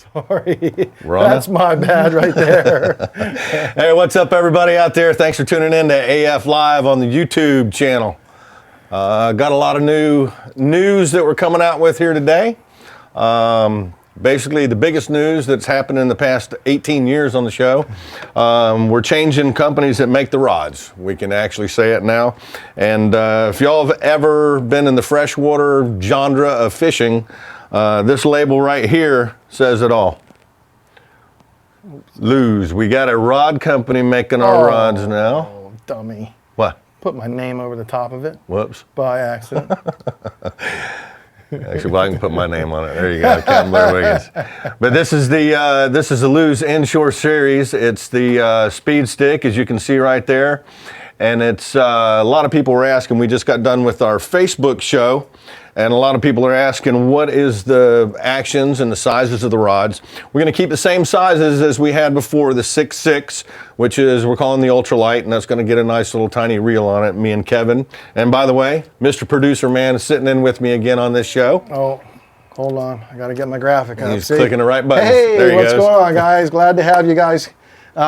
Sorry, that's my bad right there. Hey, what's up, everybody out there? Thanks for tuning in to AF Live on the YouTube channel. Got a lot of new news that we're coming out with here today. Basically, the biggest news that's happened in the past 18 years on the show. We're changing companies that make the rods. We can actually say it now. And if y'all have ever been in the freshwater genre of fishing, this label right here says it all. Lose. We got a rod company making our rods now. Oh, dummy. What? Put my name over the top of it. Whoops. By accident. Actually, well, I can put my name on it. There you go, Capt Blair Wiggins. But this is the Lose Inshore series. It's the speed stick, as you can see right there. And it's a lot of people were asking. We just got done with our Facebook show, and a lot of people are asking what is the actions and the sizes of the rods. We're going to keep the same sizes as we had before, the 6.6, which is we're calling the ultralight, and that's going to get a nice little tiny reel on it. Me and Kevin. And by the way, Mr. Producer Man is sitting in with me again on this show. Oh, hold on. I got to get my graphic up. He's clicking the right buttons. Hey, there what's going on, guys? Glad to have you guys.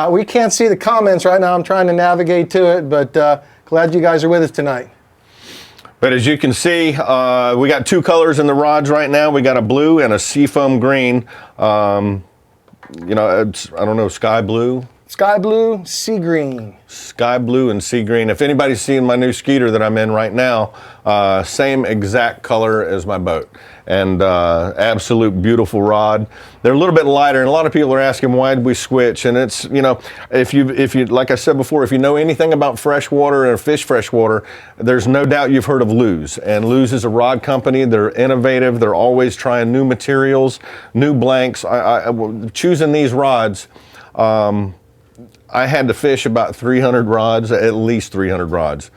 We can't see the comments right now. I'm trying to navigate to it, but glad you guys are with us tonight. But as you can see, we got two colors in the rods right now. We got a blue and a seafoam green. You know, I don't know, sky blue. Sky blue, sea green. Sky blue and sea green. If anybody's seen my new Skeeter that I'm in right now, same exact color as my boat. And absolute beautiful rod. They're a little bit lighter, and a lot of people are asking why did we switch. And it's, you know, if you like I said before, if you know anything about freshwater and fish freshwater, there's no doubt you've heard of Lose. And Lose is a rod company. They're innovative. They're always trying new materials, new blanks. Choosing these rods, I had to fish about 300 rods, at least 300 rods,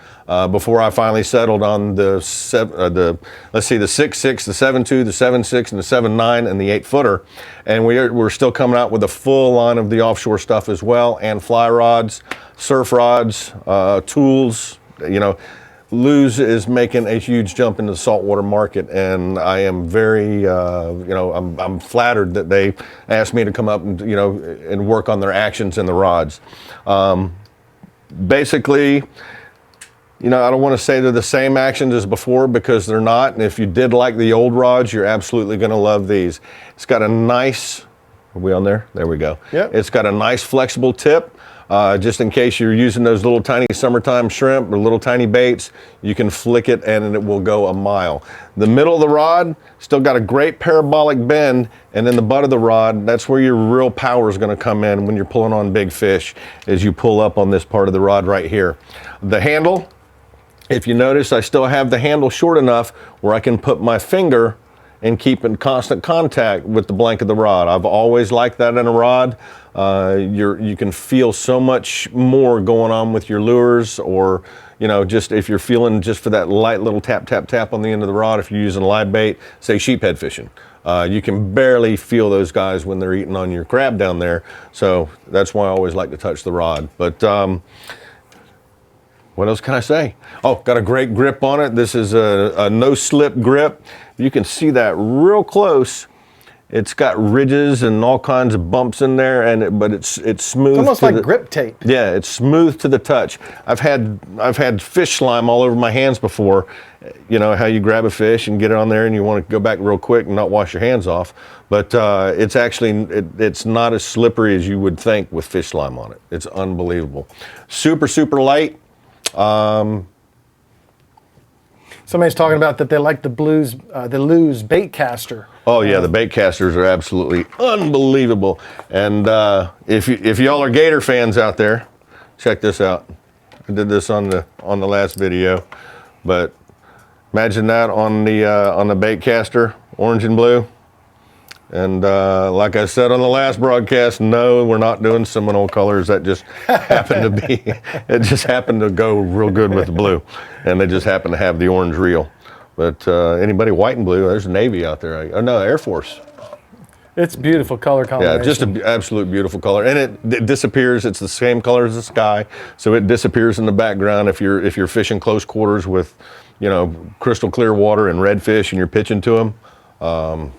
before I finally settled on the 6.6, the 7.2, the 7.6, and the 7.9, and the 8-footer. And we're still coming out with a full line of the offshore stuff as well, and fly rods, surf rods, tools. You know, Lose is making a huge jump into the saltwater market, and I am very, you know, I'm flattered that they asked me to come up and, you know, and work on their actions in the rods. Basically, you know, I don't want to say they're the same actions as before because they're not. And if you did like the old rods, you're absolutely going to love these. It's got a nice, are we on there? There we go. Yep. It's got a nice flexible tip. Just in case you're using those little tiny summertime shrimp or little tiny baits, you can flick it and it will go a mile. The middle of the rod still got a great parabolic bend, and then the butt of the rod, that's where your real power is going to come in when you're pulling on big fish, as you pull up on this part of the rod right here. The handle, if you notice, I still have the handle short enough where I can put my finger and keep in constant contact with the blank of the rod. I've always liked that in a rod. You can feel so much more going on with your lures, or, you know, just if you're feeling just for that light little tap, tap, tap on the end of the rod, if you're using live bait, say sheephead fishing. You can barely feel those guys when they're eating on your crab down there. So that's why I always like to touch the rod. But what else can I say? Oh, got a great grip on it. This is a no-slip grip. You can see that real close. It's got ridges and all kinds of bumps in there, but it's smooth. It's almost like grip tape. Yeah, it's smooth to the touch. I've had fish slime all over my hands before. You know how you grab a fish and get it on there, and you want to go back real quick and not wash your hands off. But it's actually it's not as slippery as you would think with fish slime on it. It's unbelievable. Super, super light. Somebody's talking about that they like the Lose bait caster. Oh yeah, the bait casters are absolutely unbelievable. And if y'all are gator fans out there, check this out. I did this on the last video, but imagine that on the bait caster, orange and blue. And like I said on the last broadcast, no, we're not doing Seminole colors. That just happened to be, it just happened to go real good with the blue. And they just happen to have the orange reel. But anybody white and blue, there's Navy out there. Oh no, Air Force. It's beautiful color combination. Yeah, just an absolute beautiful color. And it disappears. It's the same color as the sky. So it disappears in the background if you're fishing close quarters with, you know, crystal clear water and redfish and you're pitching to them.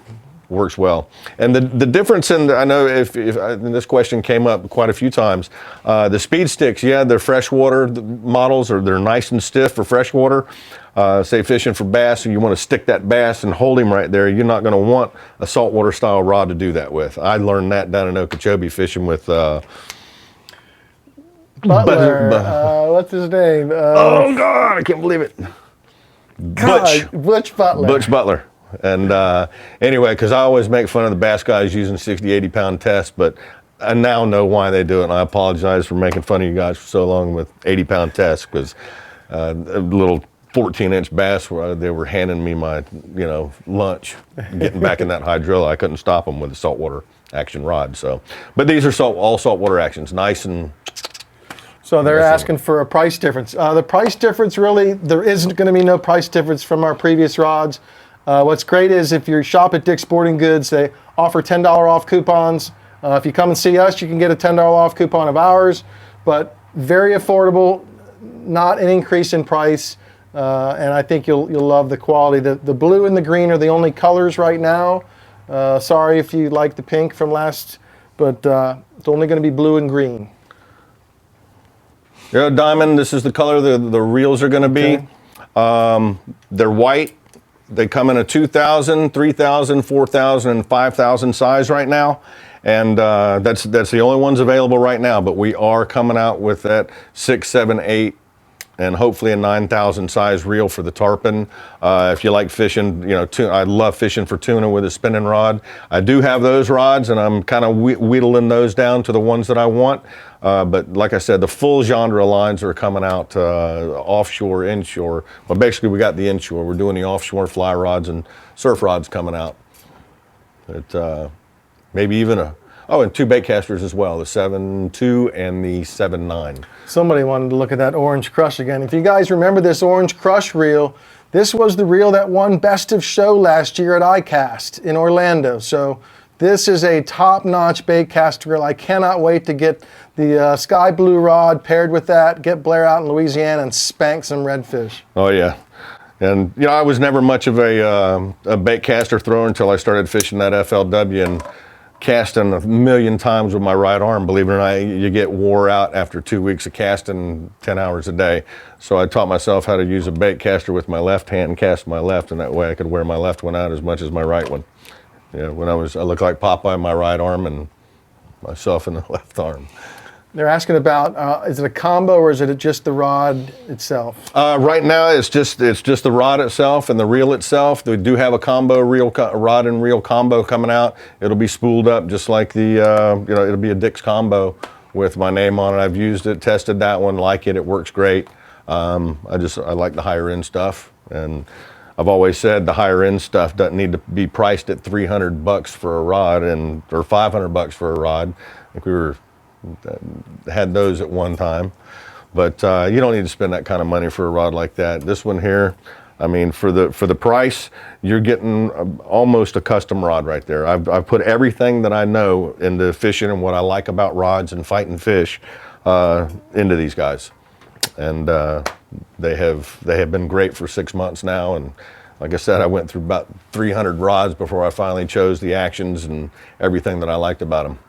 works well. And the difference in, I know and this question came up quite a few times, the speed sticks, yeah, they're freshwater models, or they're nice and stiff for freshwater. Say fishing for bass, and you want to stick that bass and hold him right there, you're not going to want a saltwater style rod to do that with. I learned that down in Okeechobee fishing with Butler, what's his name? oh God, I can't believe it. Butch Butler. Butch Butler. And anyway, because I always make fun of the bass guys using 60, 80 pound tests, but I now know why they do it. And I apologize for making fun of you guys for so long with 80 pound tests, because a little 14-inch bass, they were handing me my, lunch, getting back in that hydrilla. I couldn't stop them with a saltwater action rod. So, but these are all saltwater actions, nice and. So they're asking for a price difference. The price difference, really, there isn't going to be no price difference from our previous rods. What's great is if you shop at Dick's Sporting Goods, they offer $10 off coupons. If you come and see us, you can get a $10 off coupon of ours, but very affordable, not an increase in price, and I think you'll love the quality. The blue and the green are the only colors right now. Sorry if you like the pink from last, but it's only going to be blue and green. Yeah, diamond, this is the color the reels are going to be. Okay. They're white. They come in a 2,000, 3,000, 4,000, and 5,000 size right now. And that's the only ones available right now. But we are coming out with that 6, 7, 8, and hopefully a 9,000 size reel for the tarpon. If you like fishing, I love fishing for tuna with a spinning rod. I do have those rods, and I'm kind of whittling those down to the ones that I want. But like I said, the full genre lines are coming out offshore, inshore. Well, basically we got the inshore. We're doing the offshore fly rods and surf rods coming out. Maybe even and 2 bait casters as well, the 7.2 and the 7.9. Somebody wanted to look at that Orange Crush again. If you guys remember this Orange Crush reel, this was the reel that won Best of Show last year at ICAST in Orlando. So this is a top-notch bait cast reel. I cannot wait to get the sky blue rod paired with that, get Blair out in Louisiana and spank some redfish. Oh yeah. And I was never much of a bait caster thrower until I started fishing that FLW and casting a million times with my right arm. Believe it or not, you get wore out after 2 weeks of casting 10 hours a day. So I taught myself how to use a bait caster with my left hand and cast my left, and that way I could wear my left one out as much as my right one. When I looked like Popeye in my right arm and myself in the left arm. They're asking about, is it a combo or is it just the rod itself? Right now, it's just the rod itself and the reel itself. We do have a combo rod and reel combo coming out. It'll be spooled up just like the, it'll be a Dick's combo with my name on it. I've used it, tested that one, like it. It works great. I like the higher end stuff, and I've always said the higher end stuff doesn't need to be priced at $300 for a rod or $500 for a rod. I think we had those at one time, but you don't need to spend that kind of money for a rod like that. This one here, I mean, for the price, you're getting almost a custom rod right there. I've put everything that I know into fishing and what I like about rods and fighting fish into these guys, and they have been great for 6 months now. And like I said, I went through about 300 rods before I finally chose the actions and everything that I liked about them.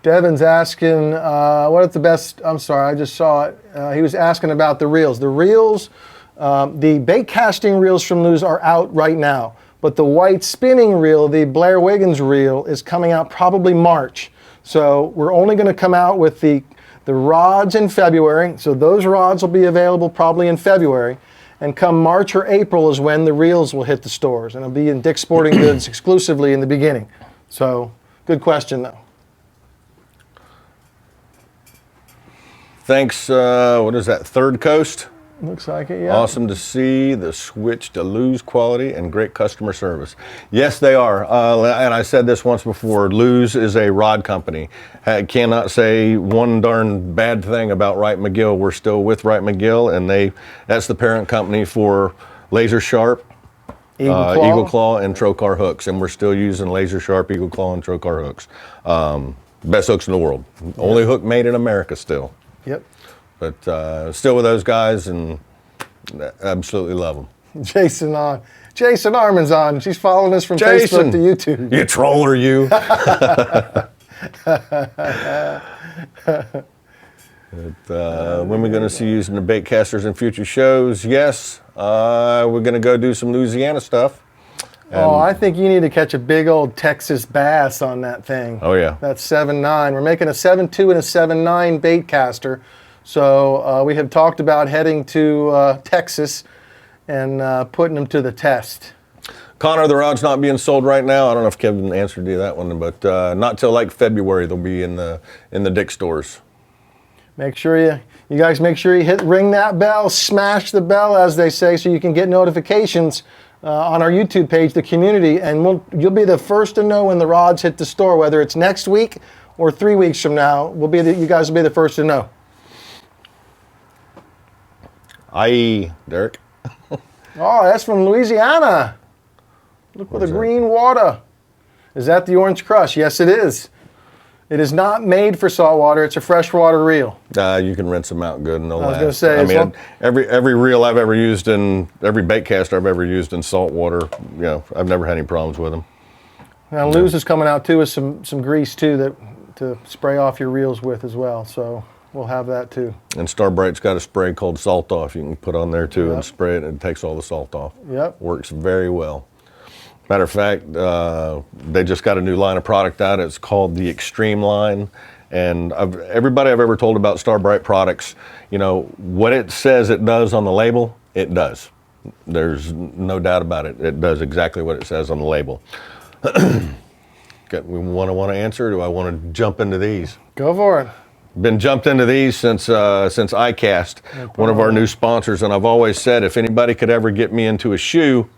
Devin's asking, what is the best, I'm sorry, I just saw it. He was asking about the reels. The reels, the bait casting reels from Lew's are out right now, but the white spinning reel, the Blair Wiggins reel, is coming out probably March. So we're only going to come out with the rods in February, so those rods will be available probably in February. And come March or April is when the reels will hit the stores, and it'll be in Dick's Sporting Goods exclusively in the beginning. So, good question though. Thanks, what is that, Third Coast? Looks like it, yeah. Awesome to see the switch to Lew's quality and great customer service. Yes, they are. And I said this once before, Lew's is a rod company. I cannot say one darn bad thing about Wright McGill. We're still with Wright McGill, and that's the parent company for Laser Sharp, Eagle Claw, and Trocar hooks. And we're still using Laser Sharp, Eagle Claw, and Trocar hooks. Best hooks in the world. Only hook made in America still. Yep. But still with those guys, and absolutely love them. Jason Jason Armin's on. She's following us from Jason, Facebook to YouTube. You troller, you. When we're going to see you using the bait casters in future shows? Yes. We're going to go do some Louisiana stuff. Oh, I think you need to catch a big old Texas bass on that thing. Oh, yeah. That's 7.9. We're making a 7.2 and a 7.9 bait caster. So we have talked about heading to Texas and putting them to the test. Connor, the rod's not being sold right now. I don't know if Kevin answered you that one, but not till like February they'll be in the Dick stores. Make sure you guys make sure you ring that bell, smash the bell, as they say, so you can get notifications on our YouTube page, the community, and you'll be the first to know when the rods hit the store, whether it's next week or 3 weeks from now. You guys will be the first to know. Aye, Derek. Oh, that's from Louisiana. Look at the green water. Is that the orange crush? Yes, it is. It is not made for saltwater. It's a freshwater reel. You can rinse them out good and they'll last. I was going to say. I mean, every reel I've ever used every bait caster I've ever used in saltwater, I've never had any problems with them. Now, Lou's is coming out too with some grease too to spray off your reels with as well. So we'll have that too. And Starbright's got a spray called Salt Off. You can put on there too and spray it, and it takes all the salt off. Yep. Works very well. Matter of fact, they just got a new line of product out. It's called the Extreme line. And everybody I've ever told about Starbright products, what it says it does on the label, it does. There's no doubt about it. It does exactly what it says on the label. We want to answer, or do I want to jump into these? Go for it. Been jumped into these since iCast, one of our new sponsors, and I've always said if anybody could ever get me into a shoe,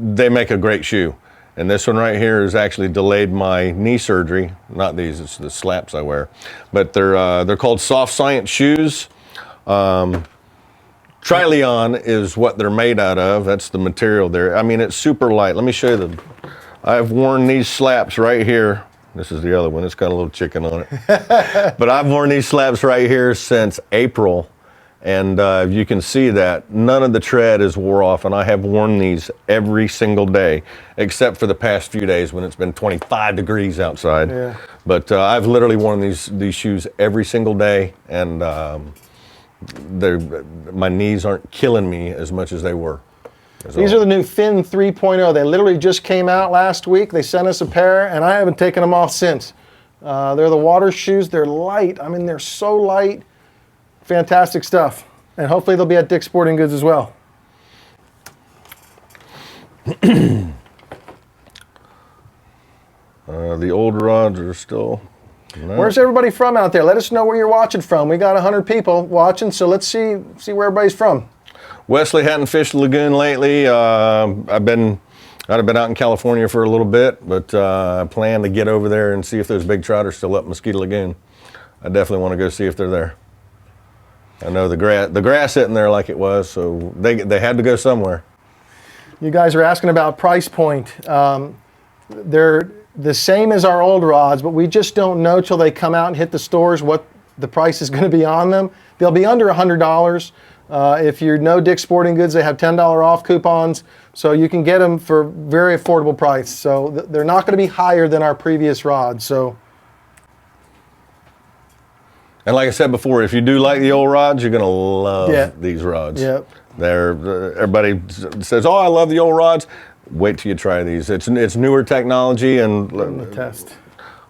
they make a great shoe. And this one right here has actually delayed my knee surgery. Not these, it's the slaps I wear. But they're called Soft Science shoes. Trilon is what they're made out of. That's the material there. I mean, it's super light. Let me show you I've worn these slaps right here. This is the other one. It's got a little chicken on it. But I've worn these slaps right here since April. And you can see that none of the tread is wore off, and I have worn these every single day, except for the past few days when it's been 25 degrees outside. Yeah. But I've literally worn these shoes every single day, and my knees aren't killing me as much as they were. These are the new Fin 3.0. They literally just came out last week. They sent us a pair, and I haven't taken them off since. They're the water shoes. They're light. I mean, they're so light. Fantastic stuff. And hopefully they'll be at Dick's Sporting Goods as well. The old rods are still... No. Where's everybody from out there? Let us know where you're watching from. We got 100 people watching, so let's see where everybody's from. Wesley hadn't fished the lagoon lately. I've been out in California for a little bit, but I plan to get over there and see if those big trout are still up Mosquito Lagoon. I definitely want to go see if they're there. I know the grass isn't there like it was, so they had to go somewhere. You guys are asking about price point. They're the same as our old rods, but we just don't know till they come out and hit the stores what the price is going to be on them. They'll be under $100. If you know Dick's Sporting Goods, they have $10 off coupons, so you can get them for very affordable price. So they're not going to be higher than our previous rods. So. And like I said before, if you do like the old rods, you're going to love these rods. Yep. Everybody says, "Oh, I love the old rods." Wait till you try these. It's newer technology, and the test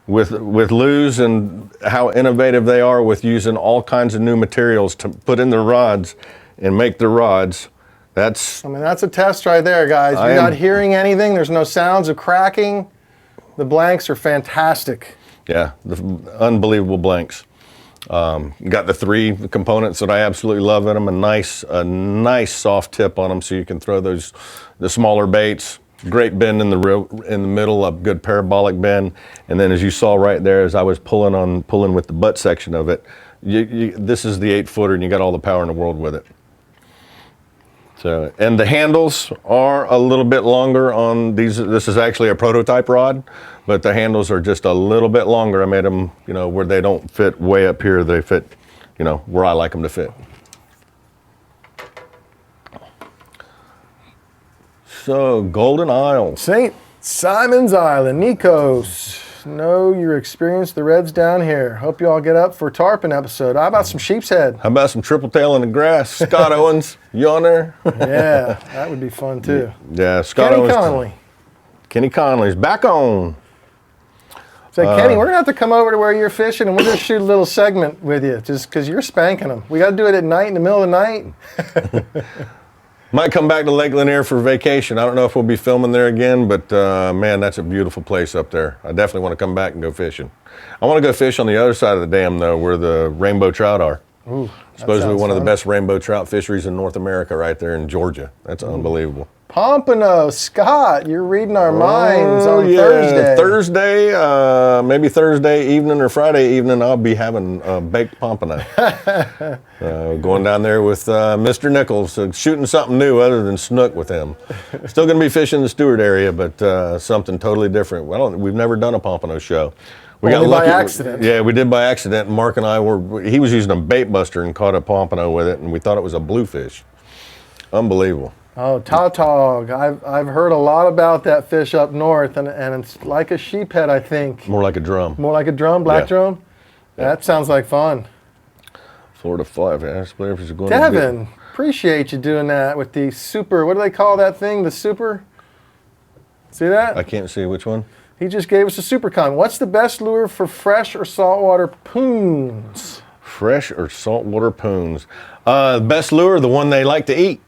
with Luz and how innovative they are with using all kinds of new materials to put in their rods and make their rods. That's a test right there, guys. You're not hearing anything. There's no sounds of cracking. The blanks are fantastic. Yeah, the unbelievable blanks. Got the 3 components that I absolutely love in them. A nice soft tip on them, so you can throw the smaller baits. Great bend in the middle, a good parabolic bend, and then as you saw right there, as I was pulling with the butt section of it, this is the 8-footer, and you got all the power in the world with it. So, and the handles are a little bit longer on these. This is actually a prototype rod, but the handles are just a little bit longer. I made them, where they don't fit way up here. They fit, where I like them to fit. So, Golden Isles. St. Simon's Island, Nikos. Know your experience, the Reds down here. Hope you all get up for tarpon episode. How about some sheep's head? How about some triple tail in the grass? Scott Owens, you on there? Yeah, that would be fun too. Yeah, Scott Kenny Owens. Conley. Kenny Conley's back on. Say, Kenny, we're going to have to come over to where you're fishing and we'll just shoot a little segment with you just because you're spanking them. We got to do it at night in the middle of the night. Might come back to Lake Lanier for vacation. I don't know if we'll be filming there again, but man, that's a beautiful place up there. I definitely want to come back and go fishing. I want to go fish on the other side of the dam, though, where the rainbow trout are. Ooh, Supposedly one of the best rainbow trout fisheries in North America right there in Georgia. That's unbelievable. Pompano, Scott, you're reading our minds on Thursday. Thursday, maybe Thursday evening or Friday evening, I'll be having baked pompano. Going down there with Mr. Nichols, shooting something new other than snook with him. Still going to be fishing the Stewart area, but something totally different. We've never done a pompano show. We got lucky. By accident. Yeah, we did by accident. And Mark and I he was using a bait buster and caught a pompano with it, and we thought it was a bluefish. Unbelievable. Oh, tautog. I've heard a lot about that fish up north, and it's like a sheephead, I think. More like a drum. More like a drum, black drum? Yeah. That sounds like fun. Florida 5. Ask Blair if he's going Devin, appreciate you doing that with the super, what do they call that thing, the super? See that? I can't see which one. He just gave us a super comment. What's the best lure for fresh or saltwater poons? Fresh or saltwater poons. Best lure, the one they like to eat.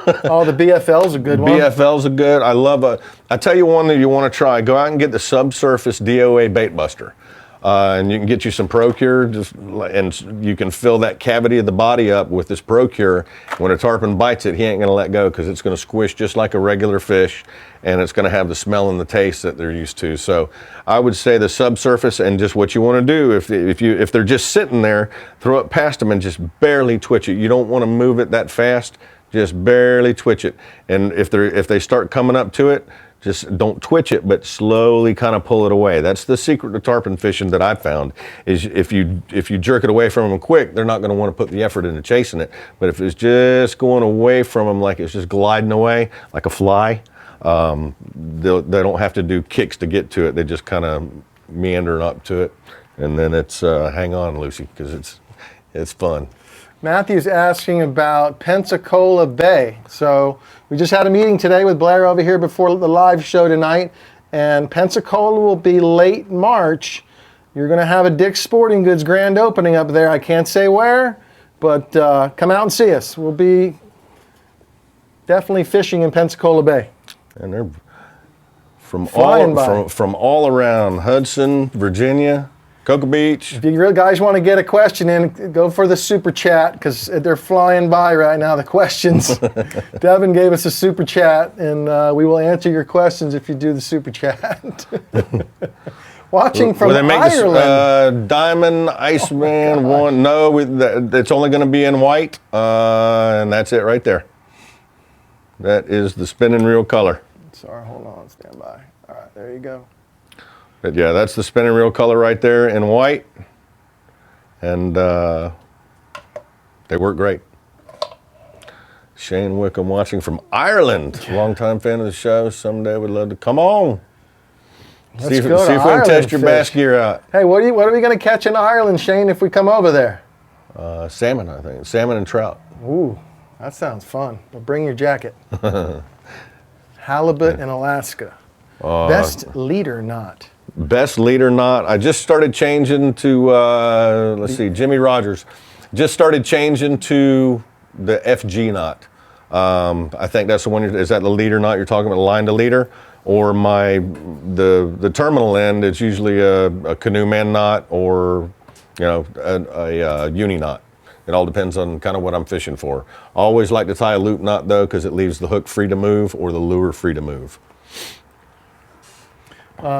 Oh, the BFL's a good one. BFL's a good. I tell you one that you want to try. Go out and get the subsurface DOA bait buster. And you can get you some Procure, and you can fill that cavity of the body up with this Procure. When a tarpon bites it, he ain't going to let go because it's going to squish just like a regular fish, and it's going to have the smell and the taste that they're used to. So I would say the subsurface, and just what you want to do, if they're just sitting there, throw it past them and just barely twitch it. You don't want to move it that fast. Just barely twitch it. And if they start coming up to it, just don't twitch it, but slowly kind of pull it away. That's the secret to tarpon fishing that I found, is if you jerk it away from them quick, they're not going to want to put the effort into chasing it. But if it's just going away from them like it's just gliding away, like a fly, they don't have to do kicks to get to it. They just kind of meander up to it. And then it's hang on, Lucy, because it's fun. Matthew's asking about Pensacola Bay. So we just had a meeting today with Blair over here before the live show tonight, and Pensacola will be late March. You're going to have a Dick's Sporting Goods grand opening up there. I can't say where, but come out and see us. We'll be definitely fishing in Pensacola Bay. And they're from all around Hudson, Virginia, Cocoa Beach. If you guys want to get a question in, go for the super chat because they're flying by right now, the questions. Devin gave us a super chat, and we will answer your questions if you do the super chat. Watching from Ireland. This, Diamond, Iceman, one. No, it's only going to be in white, and that's it right there. That is the spinning reel color. Sorry, hold on, stand by. All right, there you go. But yeah, that's the spinning reel color right there in white, and they work great. Shane Wickham watching from Ireland, longtime fan of the show. Someday would love to come on. See if we can test your bass gear out. Hey, what are we going to catch in Ireland, Shane, if we come over there? Salmon, I think. Salmon and trout. Ooh, that sounds fun. But bring your jacket. Halibut in Alaska. Best leader knot. Best leader knot. I just started changing to, let's see, Jimmy Rogers. Just started changing to the FG knot. I think that's the one. Is that the leader knot you're talking about, line to leader? Or the terminal end is usually a canoe man knot or, a uni knot. It all depends on kind of what I'm fishing for. I always like to tie a loop knot though, because it leaves the hook free to move or the lure free to move.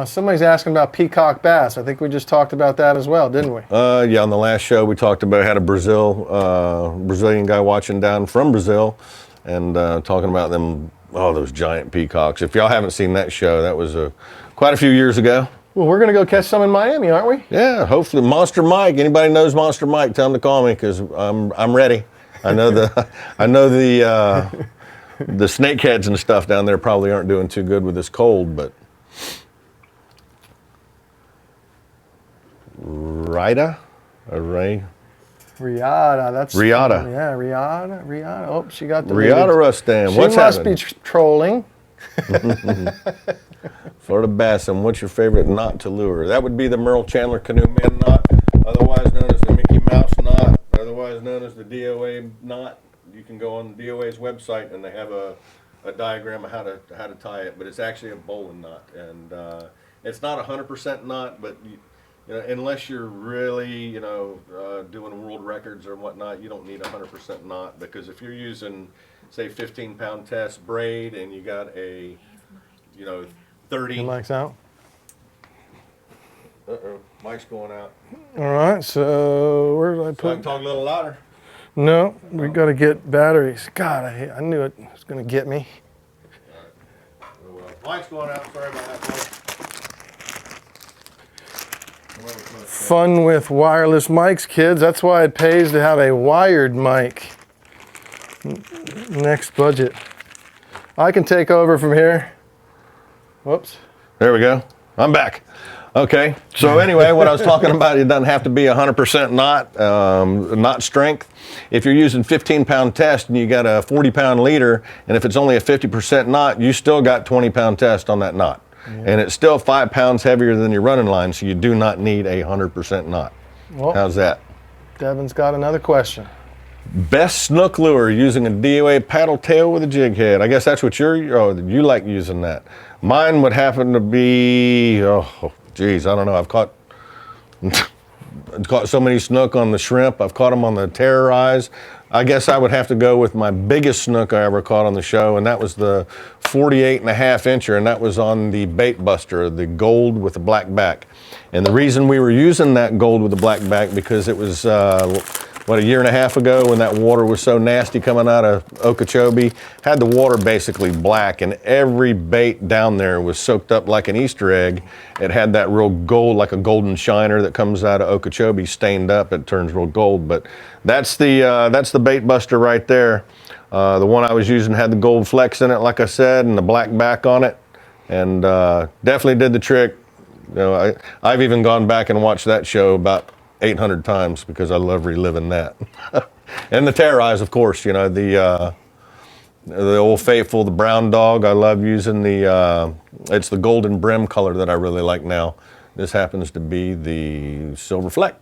Somebody's asking about Peacock Bass. I think we just talked about that as well, didn't we? Yeah, on the last show we talked about, had a Brazilian guy watching down from Brazil and talking about them, those giant peacocks. If y'all haven't seen that show, that was quite a few years ago. Well, we're going to go catch some in Miami, aren't we? Yeah, hopefully. Monster Mike. Anybody knows Monster Mike, tell him to call me because I'm ready. I know the the snakeheads and stuff down there probably aren't doing too good with this cold, but Riata? Riata, that's Riata. Yeah, Riata. Oh, she got the Riata Rustam. She What's must happening? be trolling. Florida bass, and what's your favorite knot to lure? That would be the Merle Chandler Canoe Man knot, otherwise known as the Mickey Mouse knot, otherwise known as the DOA knot. You can go on the DOA's website and they have a diagram of how to tie it, but it's actually a bowline knot, and it's not 100% knot, but you know, unless you're really, you know, doing world records or whatnot, you don't need 100% knot, because if you're using, say, 15-pound test braid and you got a, you know, 30. Your mic's out. Uh-oh, mic's going out. All right, so where did I So I put? can talk a little louder. No, we got to get batteries. God, I knew it was going to get me. Oh, well. Mic's going out. Sorry about that, folks. Fun with wireless mics, kids. That's why it pays to have a wired mic. Next budget. I can take over from here. Whoops. There we go. I'm back. Okay. So anyway, what I was talking about, it doesn't have to be 100% knot strength. If you're using 15-pound test and you got a 40-pound leader, and if it's only a 50% knot, you still got 20-pound test on that knot. Yeah. And it's still 5 pounds heavier than your running line, so you do not need a 100% knot. Well, how's that? Devin's got another question. Best snook lure using a DOA paddle tail with a jig head. I guess that's what you like using that. Mine would happen to be, oh geez, I don't know. I've caught so many snook on the shrimp. I've caught them on the terrorize. I guess I would have to go with my biggest snook I ever caught on the show, and that was the 48.5-incher, and that was on the Bait Buster, the gold with the black back. And the reason we were using that gold with the black back, because it was, a year and a half ago, when that water was so nasty coming out of Okeechobee, had the water basically black, and every bait down there was soaked up like an Easter egg. It had that real gold, like a golden shiner that comes out of Okeechobee, stained up. It turns real gold. But that's the Bait Buster right there. The one I was using had the gold flecks in it, like I said, and the black back on it, and definitely did the trick. You know, I've even gone back and watched that show about 800 times because I love reliving that. And the terrorize, of course, you know, the Old Faithful, the brown dog. I love using it's the golden brim color that I really like now. This happens to be the silver fleck.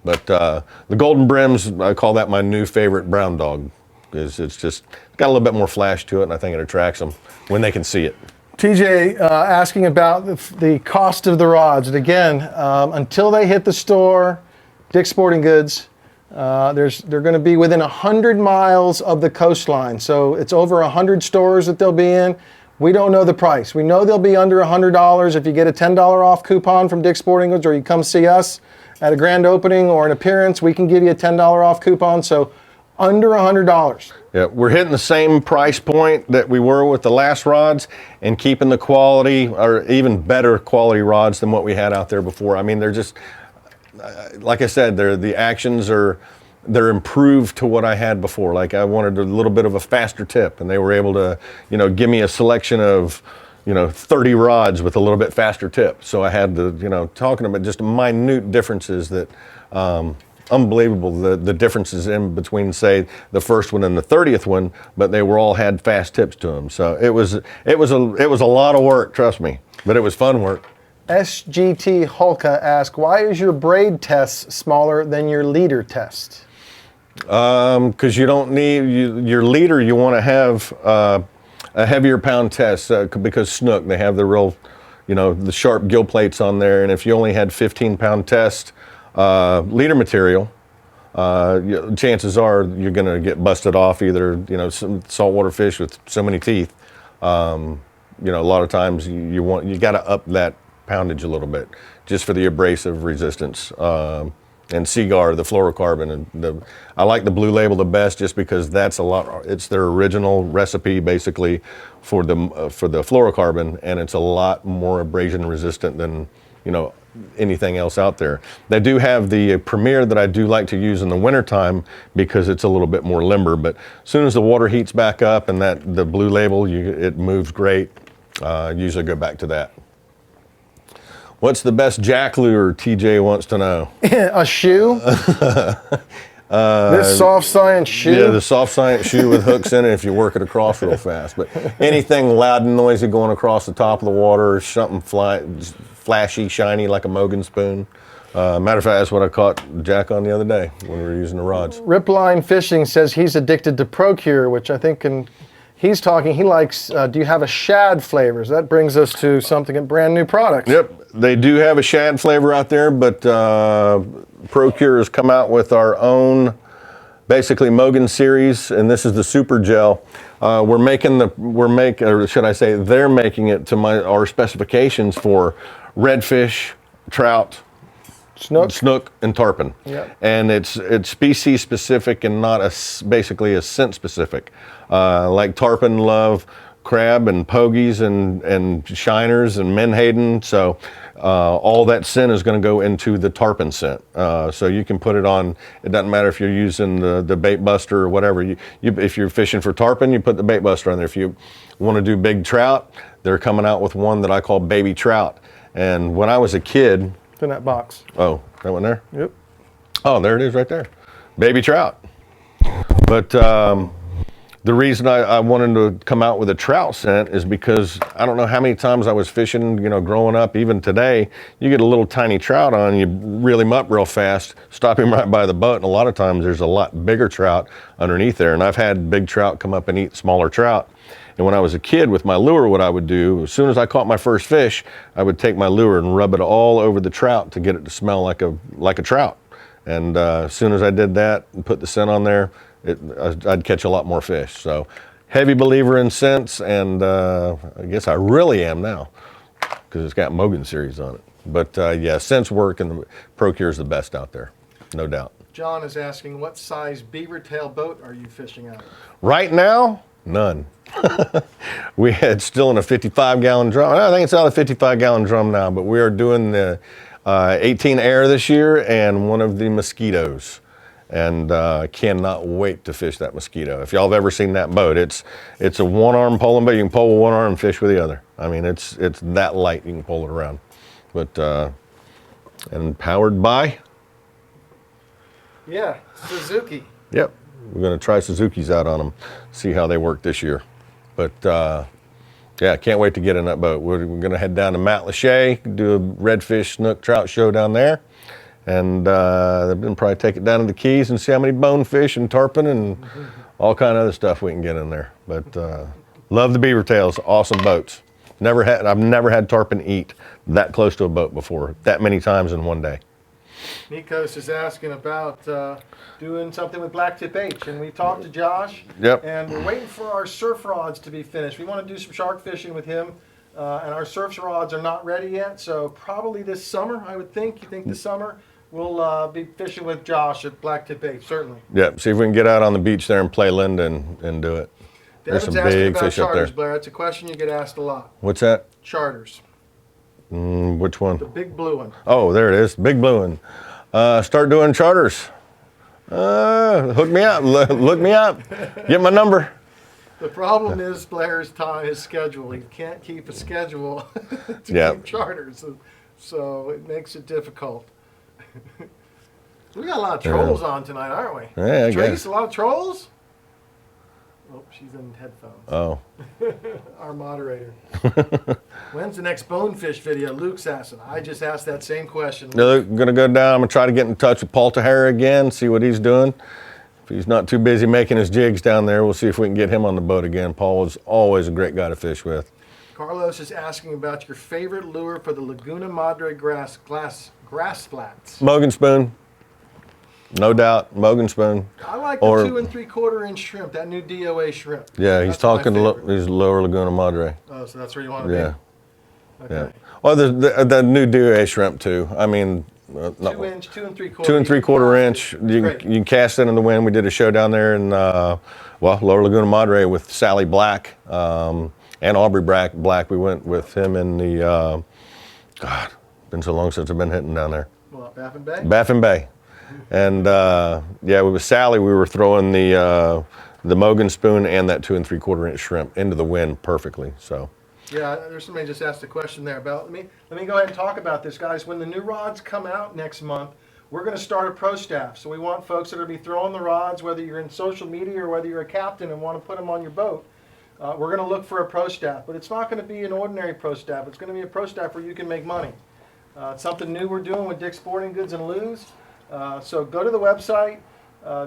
But the golden brims, I call that my new favorite brown dog, because it's just got a little bit more flash to it, and I think it attracts them when they can see it. TJ asking about the cost of the rods. And again, until they hit the store, Dick's Sporting Goods, they're going to be within 100 miles of the coastline. So it's over 100 stores that they'll be in. We don't know the price. We know they'll be under $100 if you get a $10 off coupon from Dick's Sporting Goods, or you come see us at a grand opening or an appearance. We can give you a $10 off coupon. So under $100. Yeah, we're hitting the same price point that we were with the last rods, and keeping the quality, or even better quality rods than what we had out there before. I mean, they're just, like I said, the actions they're improved to what I had before. Like, I wanted a little bit of a faster tip, and they were able to, you know, give me a selection of, you know, 30 rods with a little bit faster tip. So I had the, you know, talking about just minute differences that, unbelievable, the differences in between, say, the first one and the 30th one, but they were all had fast tips to them. So it was a lot of work, trust me, but it was fun work. SGT Hulka asked, why is your braid test smaller than your leader test? Because you don't need your leader. You want to have a heavier pound test, because snook, they have the real, you know, the sharp gill plates on there, and if you only had 15-pound test leader material, chances are you're going to get busted off, either, you know, some saltwater fish with so many teeth. You know, a lot of times you got to up that poundage a little bit just for the abrasive resistance. And Seagar, the fluorocarbon, and I like the Blue Label the best, just because it's their original recipe basically for the fluorocarbon, and it's a lot more abrasion resistant than, you know, anything else out there. They do have the Premier that I do like to use in the wintertime because it's a little bit more limber, but as soon as the water heats back up and the Blue Label, it moves great. Usually go back to that. What's the best jack lure, TJ wants to know? A shoe? This soft science shoe? Yeah, the soft science shoe with hooks in it if you work it across real fast. But anything loud and noisy going across the top of the water, something flashy, shiny like a Mogan spoon. Matter of fact, that's what I caught Jack on the other day when we were using the rods. Ripline Fishing says he's addicted to Procure, which I think he likes, do you have a shad flavor? So that brings us to something, a brand new product. Yep, they do have a shad flavor out there, but Procure has come out with our own, basically Mogan series, and this is the super gel. They're making it to our specifications for redfish, trout, Snook, and tarpon. Yep. And it's species specific and not basically a scent specific. Like tarpon love crab and pogies and shiners and menhaden. So all that scent is going to go into the tarpon scent. So you can put it on. It doesn't matter if you're using the bait buster or whatever. If you're fishing for tarpon, you put the bait buster on there. If you want to do big trout, they're coming out with one that I call baby trout. And when I was a kid. In that box. Oh, that one there? Yep. Oh, there it is right there. Baby trout. But the reason I wanted to come out with a trout scent is because I don't know how many times I was fishing, growing up, even today, you get a little tiny trout on, you reel him up real fast, stop him right by the boat, and a lot of times there's a lot bigger trout underneath there. And I've had big trout come up and eat smaller trout. And when I was a kid with my lure, what I would do, as soon as I caught my first fish, I would take my lure and rub it all over the trout to get it to smell like a trout. And as soon as I did that and put the scent on there, I'd catch a lot more fish. So heavy believer in scents, and I guess I really am now because it's got Mogan series on it. But yeah, scents work, and the Procure is the best out there, no doubt. John is asking, what size beaver tail boat are you fishing out of? Right now, none. We had still in a 55-gallon drum. I think it's out of a 55-gallon drum now, but we are doing the 18 Air this year and one of the Mosquitoes. And cannot wait to fish that Mosquito. If y'all have ever seen that boat, it's a one-arm pulling boat. You can pull with one arm and fish with the other. I mean, it's that light, you can pull it around. But, and powered by? Yeah, Suzuki. Yep, we're gonna try Suzukis out on them, see how they work this year. But yeah, can't wait to get in that boat. We're gonna head down to Matlacha, do a redfish, snook, trout show down there. And then probably take it down to the Keys and see how many bonefish and tarpon and all kind of other stuff we can get in there. But love the beaver tails, awesome boats. I've never had tarpon eat that close to a boat before, that many times in one day. Nikos is asking about doing something with Blacktip H, and we talked to Josh. Yep. And we're waiting for our surf rods to be finished. We want to do some shark fishing with him, and our surf rods are not ready yet, so probably this summer, I would think. You think this summer? We'll be fishing with Josh at Blacktip H, certainly. Yep, see if we can get out on the beach there and play Linda and do it. There's some big fish up there. Blair. It's a question you get asked a lot. What's that? Charters. Which one? The big blue one. Oh, there it is, big blue one. Start doing charters. Hook me up, look me up. Get my number. The problem is Blair's time, his schedule. He can't keep a schedule to keep charters, so it makes it difficult. We got a lot of trolls on tonight, aren't we? Yeah, I Trace, guess. a lot of trolls? Oh, she's in headphones. Oh. Our moderator. When's the next Bonefish video? Luke's asking. I just asked that same question. They're going to go down. I'm going to try to get in touch with Paul Tahara again, see what he's doing. If he's not too busy making his jigs down there, we'll see if we can get him on the boat again. Paul was always a great guy to fish with. Carlos is asking about your favorite lure for the Laguna Madre grass flats. Mogan spoon. No doubt, Mogan spoon. I like the 2 3/4 inch shrimp, that new DOA shrimp. Yeah, he's talking to he's Lower Laguna Madre. Oh, so that's where you want to be? Yeah. Okay. Yeah. Well, the new DOA shrimp too. I mean, 2 inch, 2 3/4. 2 3/4 inch. You can cast it in the wind. We did a show down there in Lower Laguna Madre with Sally Black and Aubrey Black. We went with him in the Been so long since I've been hitting down there. Well, Baffin Bay? Baffin Bay. And yeah, with Sally, we were throwing the Mogan spoon and that 2 3/4 inch shrimp into the wind perfectly. So. Yeah, there's somebody just asked a question there about. Let me go ahead and talk about this, guys. When the new rods come out next month, we're going to start a pro staff. So we want folks that are going to be throwing the rods, whether you're in social media or whether you're a captain and want to put them on your boat. We're going to look for a pro staff, but it's not going to be an ordinary pro staff. It's going to be a pro staff where you can make money. It's something new we're doing with Dick's Sporting Goods and Lou's. So go to the website,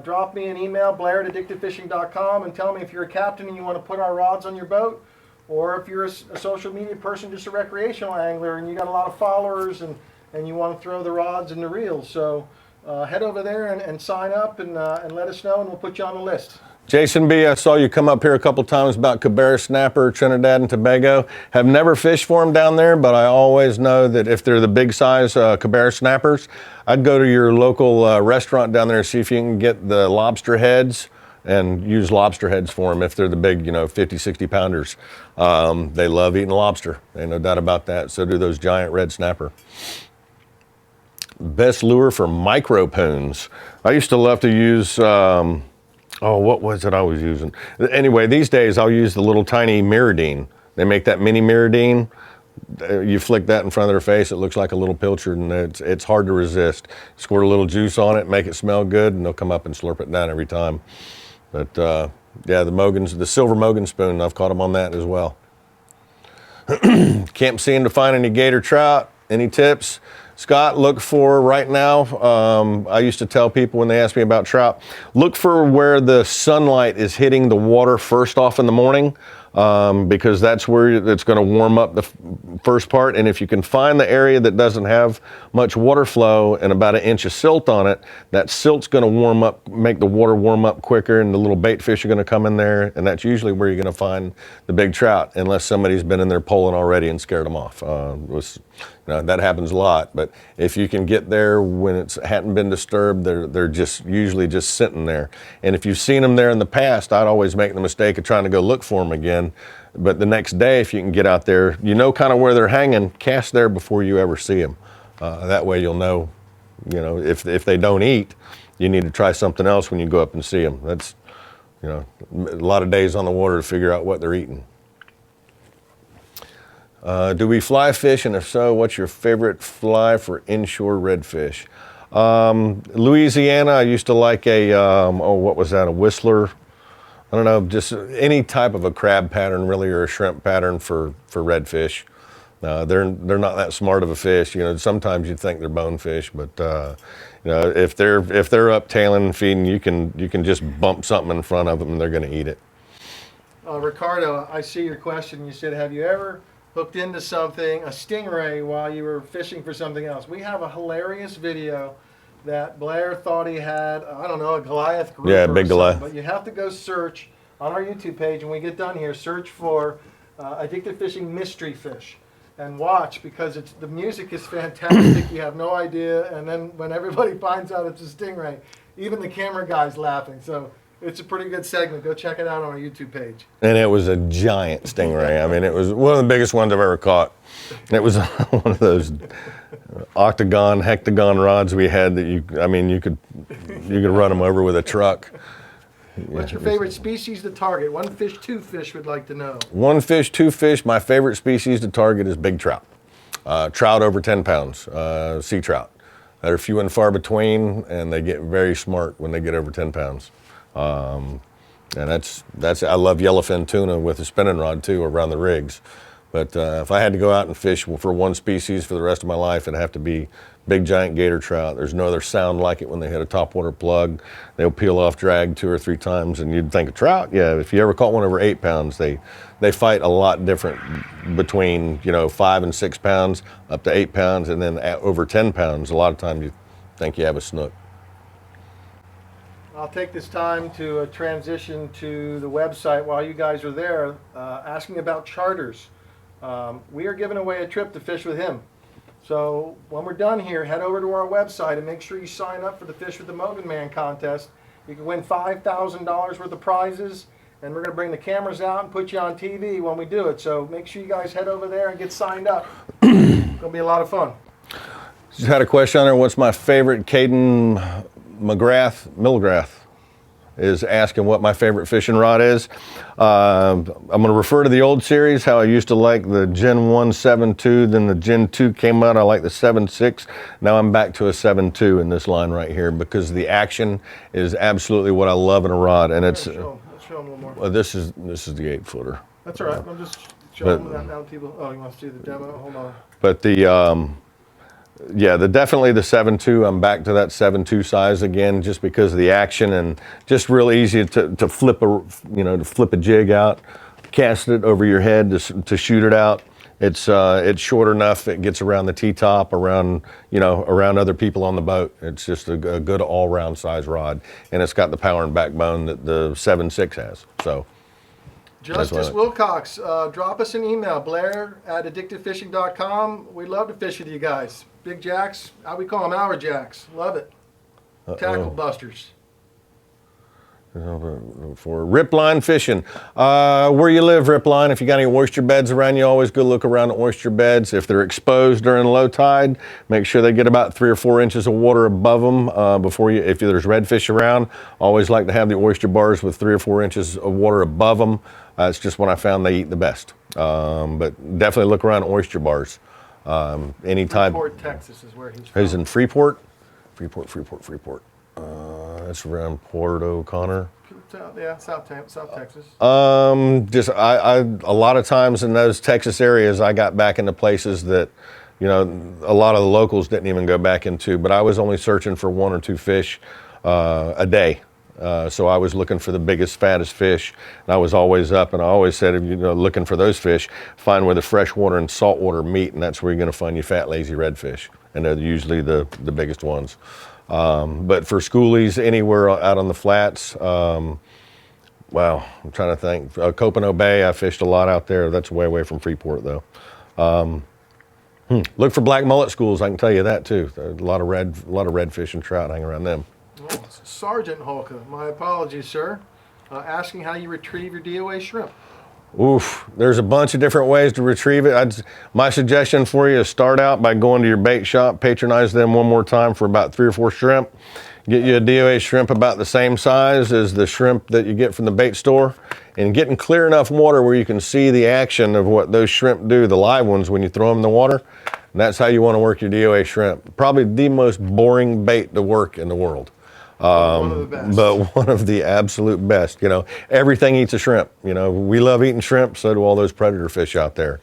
drop me an email, blair@addictivefishing.com, and tell me if you're a captain and you want to put our rods on your boat, or if you're a social media person, just a recreational angler, and you got a lot of followers and you want to throw the rods and the reels. So head over there and sign up and let us know, and we'll put you on the list. Jason B., I saw you come up here a couple times about Cabrera snapper, Trinidad and Tobago. Have never fished for them down there, but I always know that if they're the big size Cabrera snappers, I'd go to your local restaurant down there and see if you can get the lobster heads and use lobster heads for them if they're the big, 50, 60 pounders. They love eating lobster. Ain't no doubt about that. So do those giant red snapper. Best lure for micro poons. I used to love to use, what was it I was using? Anyway, these days I'll use the little tiny mirrodine. They make that mini mirrodine. You flick that in front of their face, it looks like a little pilchard, and it's hard to resist. Squirt a little juice on it, make it smell good, and they'll come up and slurp it down every time. But yeah, the silver Mogan spoon, I've caught them on that as well. Can't seem to find any gator trout. Any tips? Scott, look for right now, I used to tell people when they asked me about trout, look for where the sunlight is hitting the water first off in the morning, because that's where it's going to warm up the first part. And if you can find the area that doesn't have much water flow and about 1 inch of silt on it, that silt's going to warm up, make the water warm up quicker, and the little bait fish are going to come in there, and that's usually where you're going to find the big trout, unless somebody's been in there pulling already and scared them off. That happens a lot, but if you can get there when it hadn't been disturbed, they're just usually just sitting there. And if you've seen them there in the past, I'd always make the mistake of trying to go look for them again. But the next day, if you can get out there, kind of where they're hanging, cast there before you ever see them. That way you'll know, if they don't eat, you need to try something else when you go up and see them. That's, a lot of days on the water to figure out what they're eating. Do we fly fish, and if so, what's your favorite fly for inshore redfish? Louisiana, I used to like what was that, a whistler? I don't know, just any type of a crab pattern really, or a shrimp pattern for redfish. They're not that smart of a fish. Sometimes you'd think they're bonefish, but if they're up tailing and feeding, you can just bump something in front of them and they're going to eat it. Ricardo, I see your question. You said, have you ever hooked into something, a stingray, while you were fishing for something else? We have a hilarious video that Blair thought he had, I don't know, a Goliath grouper. Yeah, big Goliath. But you have to go search on our YouTube page, when we get done here, search for Addictive Fishing Mystery Fish and watch, because the music is fantastic. You have no idea. And then when everybody finds out it's a stingray, even the camera guy's laughing. So it's a pretty good segment. Go check it out on our YouTube page. And it was a giant stingray. I mean, it was one of the biggest ones I've ever caught. And it was one of those octagon, hectagon rods we had that you could run them over with a truck. What's your favorite species to target? One fish, two fish would like to know. One fish, two fish. My favorite species to target is big trout. Trout over 10 pounds, sea trout. They're few and far between, and they get very smart when they get over 10 pounds. And that's I love yellowfin tuna with a spinning rod too around the rigs. But if I had to go out and fish for one species for the rest of my life, it'd have to be big giant gator trout. There's no other sound like it when they hit a topwater plug. They'll peel off drag 2 or 3 times, and you'd think of trout. Yeah, if you ever caught one over 8 pounds, they fight a lot different between 5 and 6 pounds up to 8 pounds, and then at over 10 pounds, a lot of times you think you have a snook. I'll take this time to transition to the website while you guys are there, asking about charters. We are giving away a trip to fish with him. So when we're done here, head over to our website and make sure you sign up for the Fish with the Mogan Man contest. You can win $5,000 worth of prizes, and we're going to bring the cameras out and put you on TV when we do it. So make sure you guys head over there and get signed up. It's going to be a lot of fun. Just had a question on there. What's my favorite? Caden Milgrath is asking what my favorite fishing rod is. I'm going to refer to the old series, how I used to like the Gen 1 7.2, then the Gen 2 came out, I like the 7.6. Now I'm back to a 7.2 in this line right here because the action is absolutely what I love in a rod. And it's, Let's show them a little more. this is the 8-footer. That's all right. I'm just showing them that now. People, oh, you want to see the demo? Hold on. But the, yeah, definitely the 7.2. I'm back to that 7.2 size again, just because of the action and just real easy to flip to flip a jig out, cast it over your head to shoot it out. It's short enough. It gets around the T-top, around other people on the boat. It's just a good all-round size rod, and it's got the power and backbone that the 7.6 has. So. Justice Wilcox, drop us an email, Blair@addictivefishing.com. We'd love to fish with you guys. Big jacks, how we call them, hour jacks. Love it. Tackle busters. For rip line fishing, where you live, rip line. If you got any oyster beds around you, always go look around the oyster beds. If they're exposed during low tide, make sure they get about 3 or 4 inches of water above them before you. If there's redfish around, always like to have the oyster bars with 3 or 4 inches of water above them. It's just when I found they eat the best. But definitely look around oyster bars. Anytime. Freeport, Texas is where he's from. He's in Freeport. Freeport. That's around Port O'Connor. Yeah, South Texas. Just a lot of times in those Texas areas, I got back into places that, a lot of the locals didn't even go back into. But I was only searching for 1 or 2 fish a day. So I was looking for the biggest, fattest fish. And I was always up, and I always said, looking for those fish, find where the freshwater and saltwater meet, and that's where you're going to find your fat, lazy redfish. And they're usually the biggest ones. But for schoolies, anywhere out on the flats, wow, I'm trying to think. Copano Bay, I fished a lot out there. That's way away from Freeport, though. Look for black mullet schools. I can tell you that too. There's a lot of redfish and trout hang around them. Oh, Sergeant Holka, my apologies, sir. Asking how you retrieve your DOA shrimp. Oof, there's a bunch of different ways to retrieve it. My suggestion for you is start out by going to your bait shop, patronize them one more time for about 3 or 4 shrimp. Get you a DOA shrimp about the same size as the shrimp that you get from the bait store, and getting clear enough water where you can see the action of what those shrimp do, the live ones, when you throw them in the water. And that's how you want to work your DOA shrimp. Probably the most boring bait to work in the world. One of the best. But one of the absolute best. Everything eats a shrimp. We love eating shrimp, so do all those predator fish out there.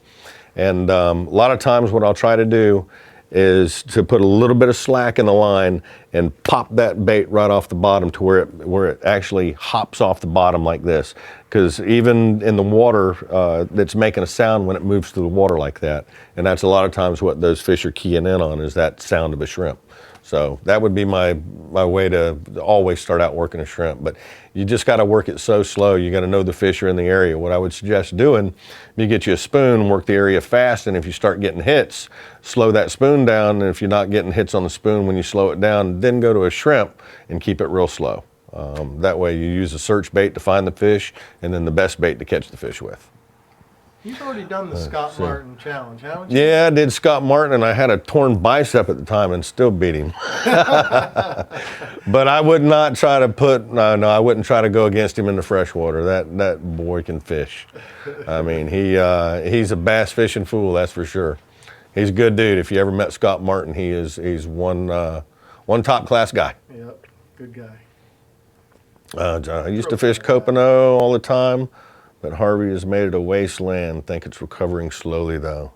And a lot of times what I'll try to do is to put a little bit of slack in the line and pop that bait right off the bottom to where it actually hops off the bottom like this. Because even in the water, it's making a sound when it moves through the water like that. And that's a lot of times what those fish are keying in on, is that sound of a shrimp. So that would be my way to always start out working a shrimp. But you just got to work it so slow. You got to know the fish are in the area. What I would suggest doing, you get you a spoon, work the area fast, and if you start getting hits, slow that spoon down. And if you're not getting hits on the spoon when you slow it down, then go to a shrimp and keep it real slow. That way you use a search bait to find the fish, and then the best bait to catch the fish with. You've already done the Scott Martin challenge, haven't you? Yeah, I did Scott Martin, and I had a torn bicep at the time and still beat him. But I would not try to I wouldn't try to go against him in the freshwater. That boy can fish. I mean, he's a bass fishing fool, that's for sure. He's a good dude. If you ever met Scott Martin, he's one top class guy. Yep, good guy. I used to fish Copano all the time, but Harvey has made it a wasteland. Think it's recovering slowly, though.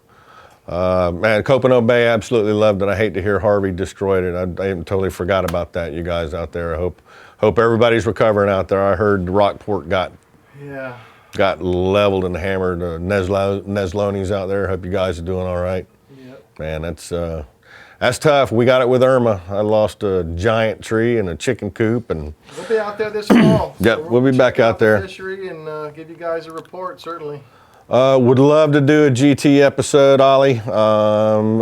Man, Copano Bay, absolutely loved it. I hate to hear Harvey destroyed it. I totally forgot about that, you guys out there. I hope everybody's recovering out there. I heard Rockport got leveled and hammered. Nesloni's out there. Hope you guys are doing all right. Yep. Man, that's tough. We got it with Irma. I lost a giant tree and a chicken coop, and we'll be out there this fall. Yep, we'll be back out there. The fishery and give you guys a report, certainly. Would love to do a GT episode, Ollie.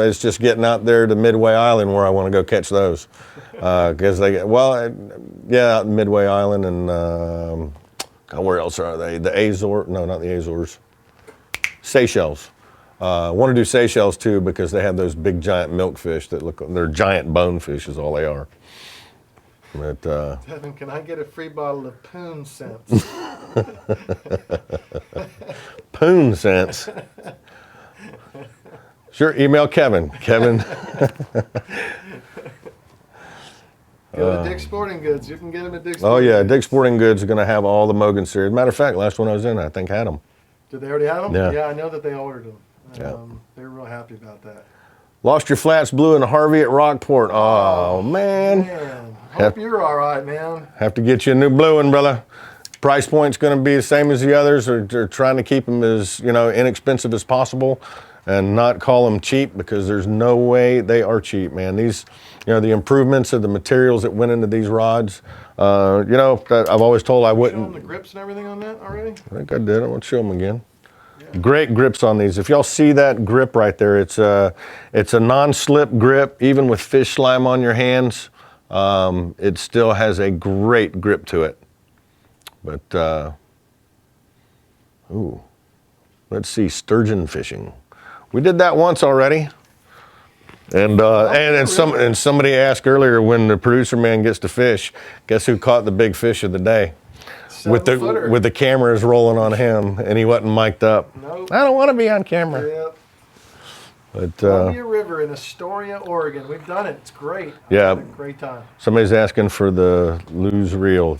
It's just getting out there to Midway Island where I want to go catch those. Because out in Midway Island and where else are they? The Azores? No, not the Azores. Seychelles. Want to do Seychelles too because they have those big giant milkfish that look, they're giant bonefish is all they are. But, Devin, can I get a free bottle of Poon Sense? Poon Sense. Sure, email Kevin. Kevin. Go to Dick's Sporting Goods. You can get them at Dick's Oh Sporting yeah, Goods. Dick's Sporting Goods is going to have all the Mogan series. Matter of fact, last one I was in, I think had them. Did they already have them? Yeah. Yeah, I know that they ordered them. Yeah. They were real happy about that. Lost your flats blue in Harvey at Rockport. Oh man. Man, hope you're all right, man. Have to get you a new blue one, brother. Price point's going to be the same as the others. They're trying to keep them as inexpensive as possible, and not call them cheap because there's no way they are cheap, man. These, the improvements of the materials that went into these rods. That I've always told I wouldn't. Showing the grips and everything on that already? I think I did. I want to show them again. Great grips on these. If y'all see that grip right there, it's a non-slip grip. Even with fish slime on your hands, it still has a great grip to it. But let's see, sturgeon fishing. We did that once already. And somebody asked earlier, when the producer man gets to fish, guess who caught the big fish of the day? With the cameras rolling on him, and he wasn't mic'd up. Nope. I don't want to be on camera. Yep. But Columbia River in Astoria, Oregon. We've done it. It's great. Yeah. I've had a great time. Somebody's asking for the Lose reel.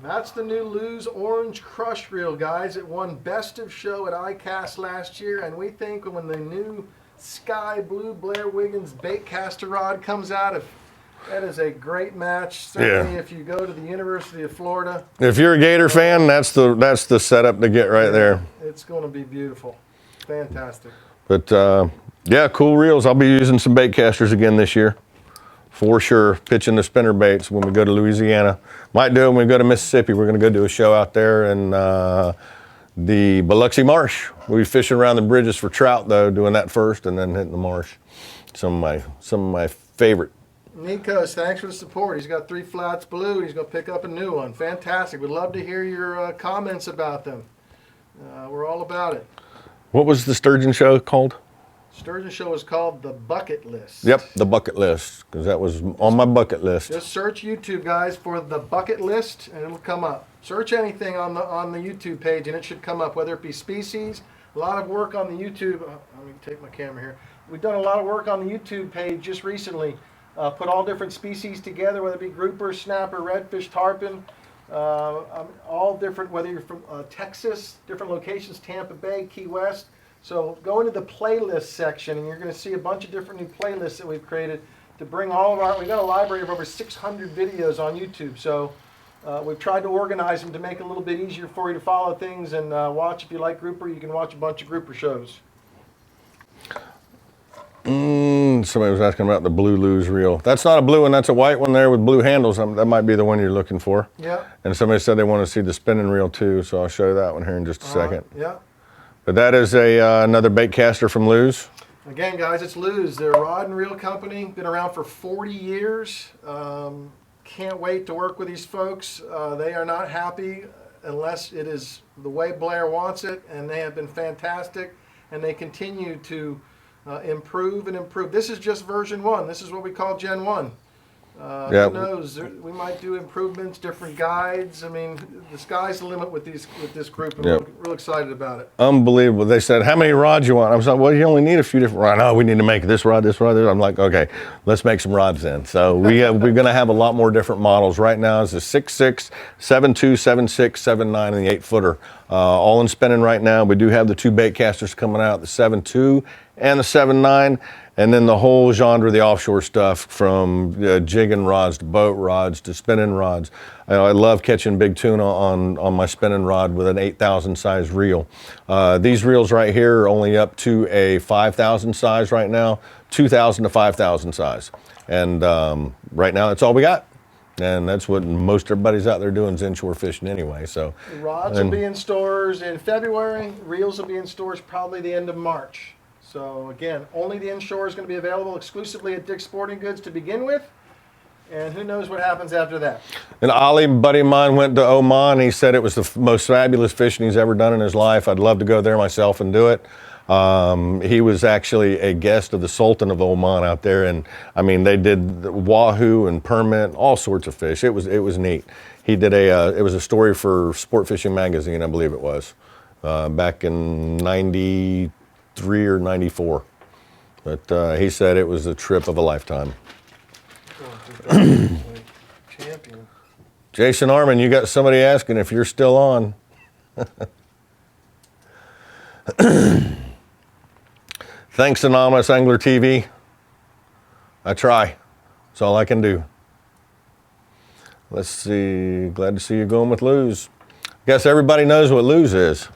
That's the new Lose Orange Crush Reel, guys. It won Best of Show at ICAST last year, and we think when the new Sky Blue Blair Wiggins baitcaster rod comes out, that is a great match. Certainly, if you go to the University of Florida. If you're a Gator fan, that's the setup to get right there. It's going to be beautiful. Fantastic. But yeah, cool reels. I'll be using some bait casters again this year, for sure. Pitching the spinner baits when we go to Louisiana. Might do it when we go to Mississippi. We're going to go do a show out there in the Biloxi Marsh. We'll be fishing around the bridges for trout though, doing that first, and then hitting the marsh. Some of my favorite. Nikos, thanks for the support. He's got 3 flats blue. He's going to pick up a new one. Fantastic. We'd love to hear your comments about them. We're all about it. What was the sturgeon show called? Sturgeon show is called The Bucket List. Yep, The Bucket List, because that was on my bucket list. Just search YouTube, guys, for The Bucket List, and it'll come up. Search anything on the YouTube page, and it should come up, whether it be species. A lot of work on the YouTube. Let me take my camera here. We've done a lot of work on the YouTube page just recently. Put all different species together, whether it be grouper, snapper, redfish, tarpon, all different, whether you're from Texas, different locations, Tampa Bay, Key West. So go into the playlist section, and you're going to see a bunch of different new playlists that we've created to bring all of our, we've got a library of over 600 videos on YouTube. So we've tried to organize them to make it a little bit easier for you to follow things and watch. If you like grouper, you can watch a bunch of grouper shows. Somebody was asking about the blue Lose reel. That's not a blue one, that's a white one there with blue handles. That might be the one you're looking for. Yeah. And somebody said they want to see the spinning reel too, so I'll show you that one here in just a second. Yeah. But that is another bait caster from Lose. Again, guys, it's Lose. They're a rod and reel company. Been around for 40 years. Can't wait to work with these folks. They are not happy unless it is the way Blair wants it, and they have been fantastic, and they continue to improve and improve. This is just version 1. This is what we call Gen 1. Who knows? We might do improvements, different guides. I mean, the sky's the limit with this group, and we're real excited about it. Unbelievable. They said, how many rods you want? I was like, well, you only need a few different rods. Oh, we need to make this rod, this rod, this. I'm like, okay, let's make some rods then. So we're going to have a lot more different models. Right now it's a 6.6, 7.2, 7.6, 7.9, and the 8-footer. All in spinning right now. We do have the 2 bait casters coming out, the 7.2 and the 7.9. And then the whole genre, the offshore stuff, from jigging rods to boat rods to spinning rods. I love catching big tuna on my spinning rod with an 8,000 size reel. These reels right here are only up to a 5,000 size right now, 2,000 to 5,000 size. And right now that's all we got. And that's what most everybody's out there doing is inshore fishing anyway. So the rods will be in stores in February. Reels will be in stores probably the end of March. So again, only the Inshore is going to be available exclusively at Dick's Sporting Goods to begin with, and who knows what happens after that. And Ali, buddy of mine, went to Oman. He said it was the most fabulous fishing he's ever done in his life. I'd love to go there myself and do it. He was actually a guest of the Sultan of Oman out there, and I mean they did the wahoo and permit, all sorts of fish. It was neat. He did it was a story for Sport Fishing Magazine, I believe it was, back in '93 or '94. But he said it was a trip of a lifetime. Champion. Jason Armin, you got somebody asking if you're still on. Thanks, Anonymous Angler TV. I try. That's all I can do. Let's see. Glad to see you going with lose. Guess everybody knows what lose is.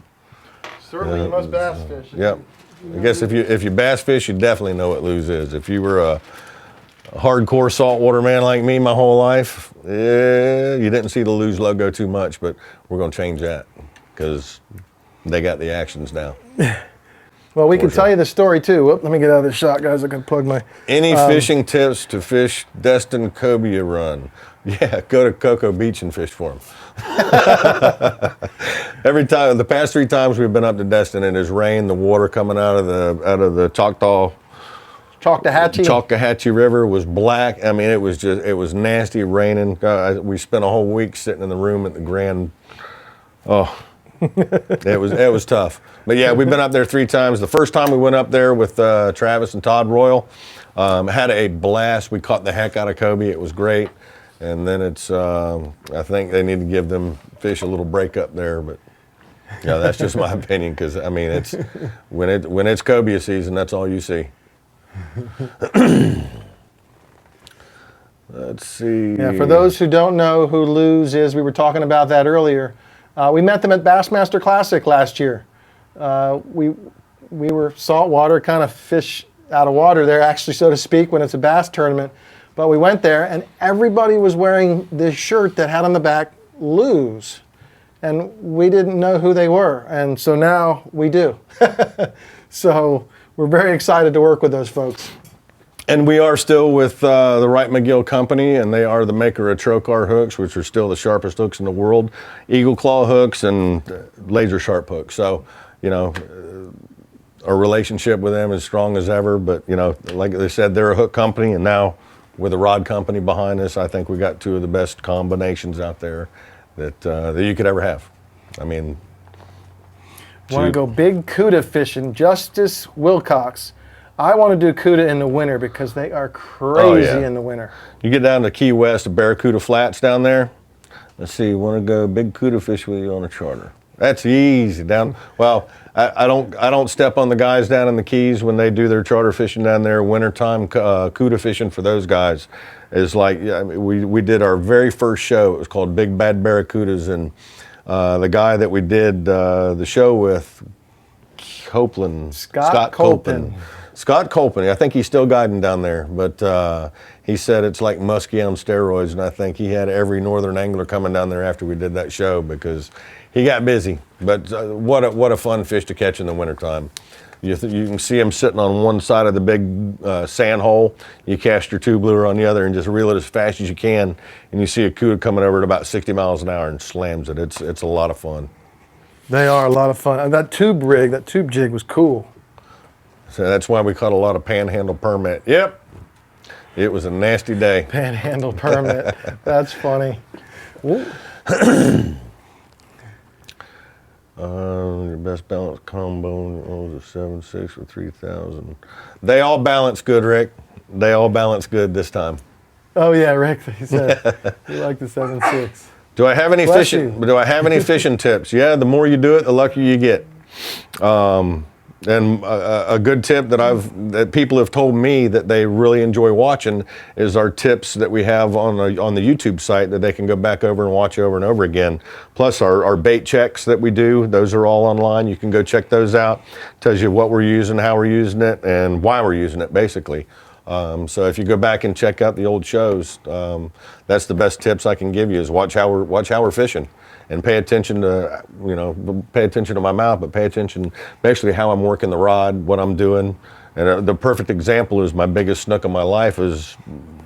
Certainly, you must bass fish. Yep. I guess if you bass fish, you definitely know what lose is. If you were a hardcore saltwater man like me my whole life, you didn't see the lose logo too much, but we're going to change that because they got the actions now. Well, we can tell you the story too. Whoop, let me get out of the shot, guys. I can plug my. Any fishing tips to fish destined cobia run? Yeah, go to Cocoa Beach and fish for them. Every time, the past 3 times we've been up to Destin, it has rained. The water coming out of the Choctawhatchee River was black. I mean, it was nasty raining. We spent a whole week sitting in the room at the Grand. Oh, it was tough. But yeah, we've been up there 3 times. The first time we went up there with Travis and Todd Royal, had a blast. We caught the heck out of cobia. It was great. And then it's, I think they need to give them fish a little break up there, but yeah, that's just my opinion. Because I mean, it's when it's cobia season, that's all you see. Let's see. Yeah, for those who don't know who Lose is, we were talking about that earlier. We met them at Bassmaster Classic last year. We were saltwater, kind of fish out of water there, actually, so to speak, when it's a bass tournament. But we went there, and everybody was wearing this shirt that had on the back, Lose. And we didn't know who they were, and so now we do. So we're very excited to work with those folks. And we are still with the Wright McGill Company, and they are the maker of Trocar hooks, which are still the sharpest hooks in the world, eagle claw hooks and laser sharp hooks. So, you know, our relationship with them is strong as ever, but, you know, like they said, they're a hook company, and now with a rod company behind us, I think we got 2 of the best combinations out there that you could ever have. I mean, Want to go big cuda fishing, Justice Wilcox. I want to do cuda in the winter because they are crazy in the winter. You get down to Key West, Barracuda Flats down there. Let's see, want to go big cuda fish with you on a charter? That's easy. Well, I don't step on the guys down in the Keys when they do their charter fishing down there. Wintertime cuda fishing for those guys is like, we did our very first show. It was called Big Bad Barracudas, and the guy that we did the show with, Scott Copeland. Scott Copeland, I think he's still guiding down there, but he said it's like muskie on steroids, and I think he had every northern angler coming down there after we did that show because he got busy. But what a fun fish to catch in the wintertime. You can see him sitting on one side of the big sand hole. You cast your tube lure on the other and just reel it as fast as you can, and you see a cuda coming over at about 60 miles an hour and slams it. It's a lot of fun. They are a lot of fun. And that tube jig was cool. So that's why we caught a lot of panhandle permit. Yep, it was a nasty day. Panhandle permit. That's funny. Your best balance combo was a 7.6 or 3,000. They all balance good, Rick. They all balance good this time. Oh yeah, Rick. He said you like the 7.6. Do I have any fishing tips? Yeah, the more you do it, the luckier you get. And a good tip that people have told me that they really enjoy watching is our tips that we have on the YouTube site that they can go back over and watch over and over again. Plus our bait checks that we do, those are all online. You can go check those out. Tells you what we're using, how we're using it, and why we're using it, basically. So if you go back and check out the old shows, that's the best tips I can give you is watch how we're fishing. And pay attention to, pay attention to my mouth, but pay attention basically how I'm working the rod, what I'm doing. And the perfect example is my biggest snook of my life is,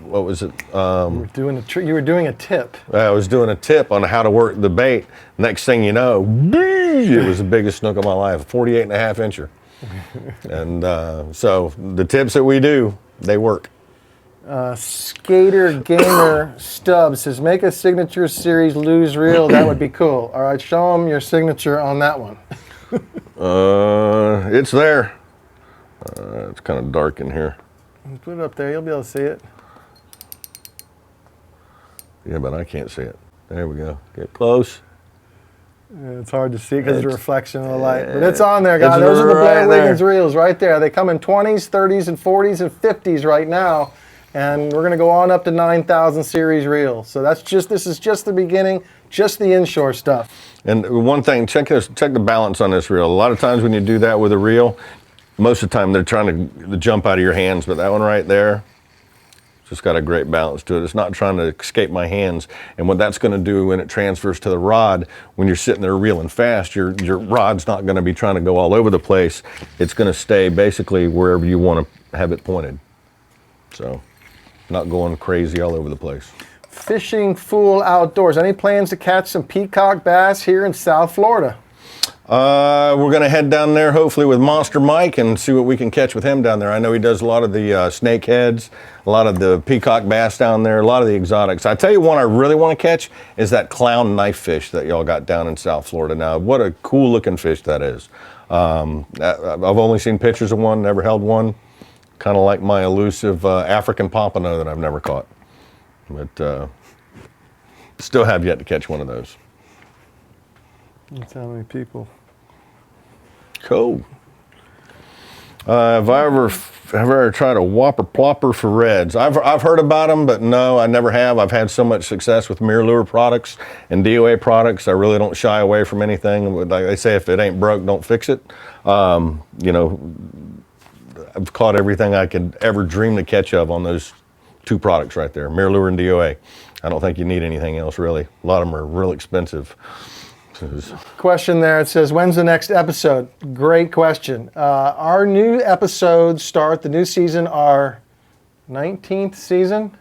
what was it? You were doing a tip. I was doing a tip on how to work the bait. Next thing you know, it was the biggest snook of my life, a 48.5 incher. And so the tips that we do, they work. Skater Gamer Stubbs says, make a signature series lose reel. That would be cool. All right, show them your signature on that one. It's there. It's kind of dark in here. Put it up there. You'll be able to see it. Yeah, but I can't see it. There we go. Get close. Yeah, it's hard to see because of the reflection of the light. But it's on there, guys. It's Those are the Blair right Wiggins there. reels right there. They come in 20s, 30s, and 40s, and 50s right now. And we're going to go on up to 9,000 series reels. So this is just the beginning, just the inshore stuff. And one thing, check the balance on this reel. A lot of times when you do that with a reel, most of the time they're trying to jump out of your hands, but that one right there, just got a great balance to it. It's not trying to escape my hands. And what that's going to do when it transfers to the rod, when you're sitting there reeling fast, your rod's not going to be trying to go all over the place. It's going to stay basically wherever you want to have it pointed. So, not going crazy all over the place. Fishing Fool Outdoors. Any plans to catch some peacock bass here in South Florida? We're going to head down there hopefully with Monster Mike and see what we can catch with him down there. I know he does a lot of the snakeheads, a lot of the peacock bass down there, a lot of the exotics. I tell you one I really want to catch is that clown knife fish that y'all got down in South Florida. Now, what a cool looking fish that is. I've only seen pictures of one, never held one. Kind of like my elusive African pompano that I've never caught. But still have yet to catch one of those. That's how many people. Cool. Have I ever tried a whopper plopper for reds? I've heard about them, but no, I never have. I've had so much success with mirror lure products and DOA products. I really don't shy away from anything. Like they say, if it ain't broke, don't fix it. You know, I've caught everything I could ever dream to catch of on those two products right there, mirror lure and DOA. I don't think you need anything else really. A lot of them are real expensive. Question there, it says, when's the next episode? Great question. Our new episodes start, the new season, our 19th season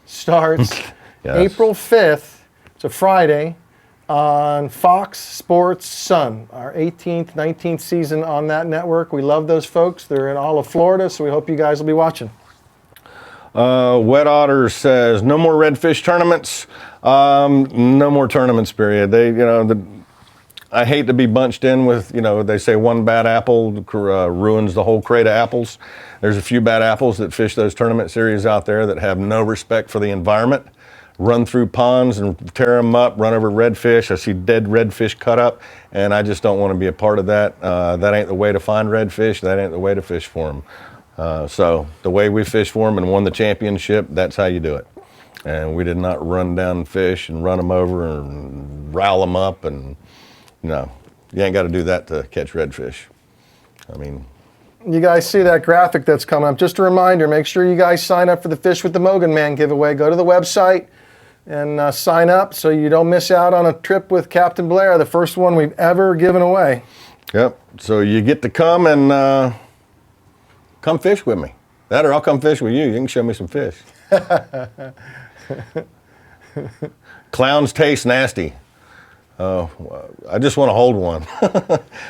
starts Yes. April 5th, it's a Friday, on Fox Sports Sun, our 18th, 19th season on that network. We love those folks. They're in all of Florida, so we hope you guys will be watching. Wet Otter says, no more redfish tournaments. No more tournaments, period. I hate to be bunched in with, they say one bad apple ruins the whole crate of apples. There's a few bad apples that fish those tournament series out there that have no respect for the environment, run through ponds and tear them up, run over redfish. I see dead redfish cut up, and I just don't want to be a part of that. That ain't the way to find redfish. That ain't the way to fish for them. So the way we fish for them and won the championship, that's how you do it. And we did not run down fish and run them over and rile them up. And no, you ain't got to do that to catch redfish. I mean, You guys see that graphic that's coming up. Just a reminder, make sure you guys sign up for the Fish with the Mogan Man giveaway. Go to the website and sign up so you don't miss out on a trip with Captain Blair, the first one we've ever given away. Yep. So you get to come and come fish with me. That or I'll come fish with you. You can show me some fish. Clowns taste nasty. Oh, I just want to hold one.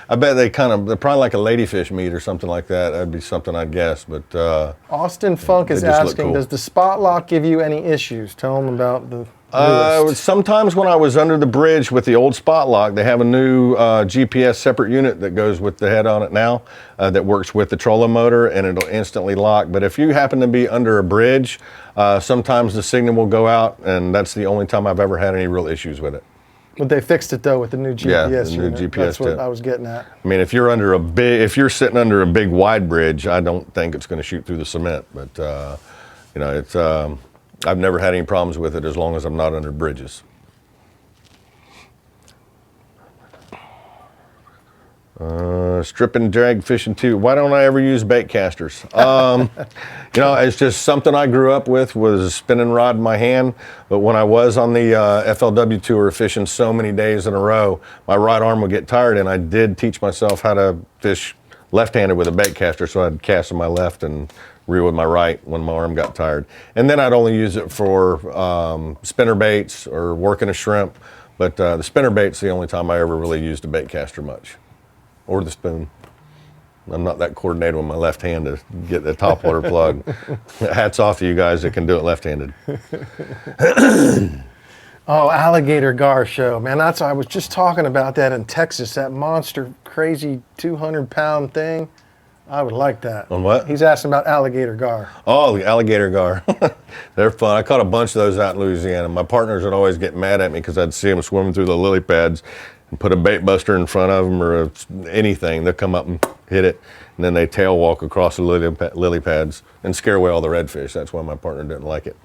I bet they're probably like a ladyfish meat or something like that. That'd be something I'd guess, but... Austin Funk is they just look asking, cool. does the spot lock give you any issues? Tell them about the newest. Sometimes when I was under the bridge with the old spot lock, they have a new GPS separate unit that goes with the head on it now that works with the trolling motor, and it'll instantly lock. But if you happen to be under a bridge, sometimes the signal will go out, and that's the only time I've ever had any real issues with it. But they fixed it though with the new GPS Yeah, the new unit. GPS That's what tip. I was getting at. I mean, if you're sitting under a big wide bridge, I don't think it's going to shoot through the cement. But it's I've never had any problems with it as long as I'm not under bridges. Strip and drag fishing too. Why don't I ever use bait casters? It's just something I grew up with, was a spinning rod in my hand. But when I was on the FLW tour fishing so many days in a row, my right arm would get tired, and I did teach myself how to fish left-handed with a bait caster. So I'd cast on my left and reel with my right when my arm got tired. And then I'd only use it for spinner baits or working a shrimp. But the spinner bait's the only time I ever really used a bait caster much. Or the spoon. I'm not that coordinated with my left hand to get the topwater plug. Hats off to you guys that can do it left-handed. Oh, Alligator Gar show, man. I was just talking about that in Texas, that monster, crazy 200-pound thing. I would like that. On what? He's asking about Alligator Gar. Oh, the Alligator Gar. They're fun. I caught a bunch of those out in Louisiana. My partners would always get mad at me because I'd see them swimming through the lily pads and put a bait buster in front of them or anything. They'll come up and hit it, and then they tail walk across the lily pads and scare away all the redfish. That's why my partner didn't like it.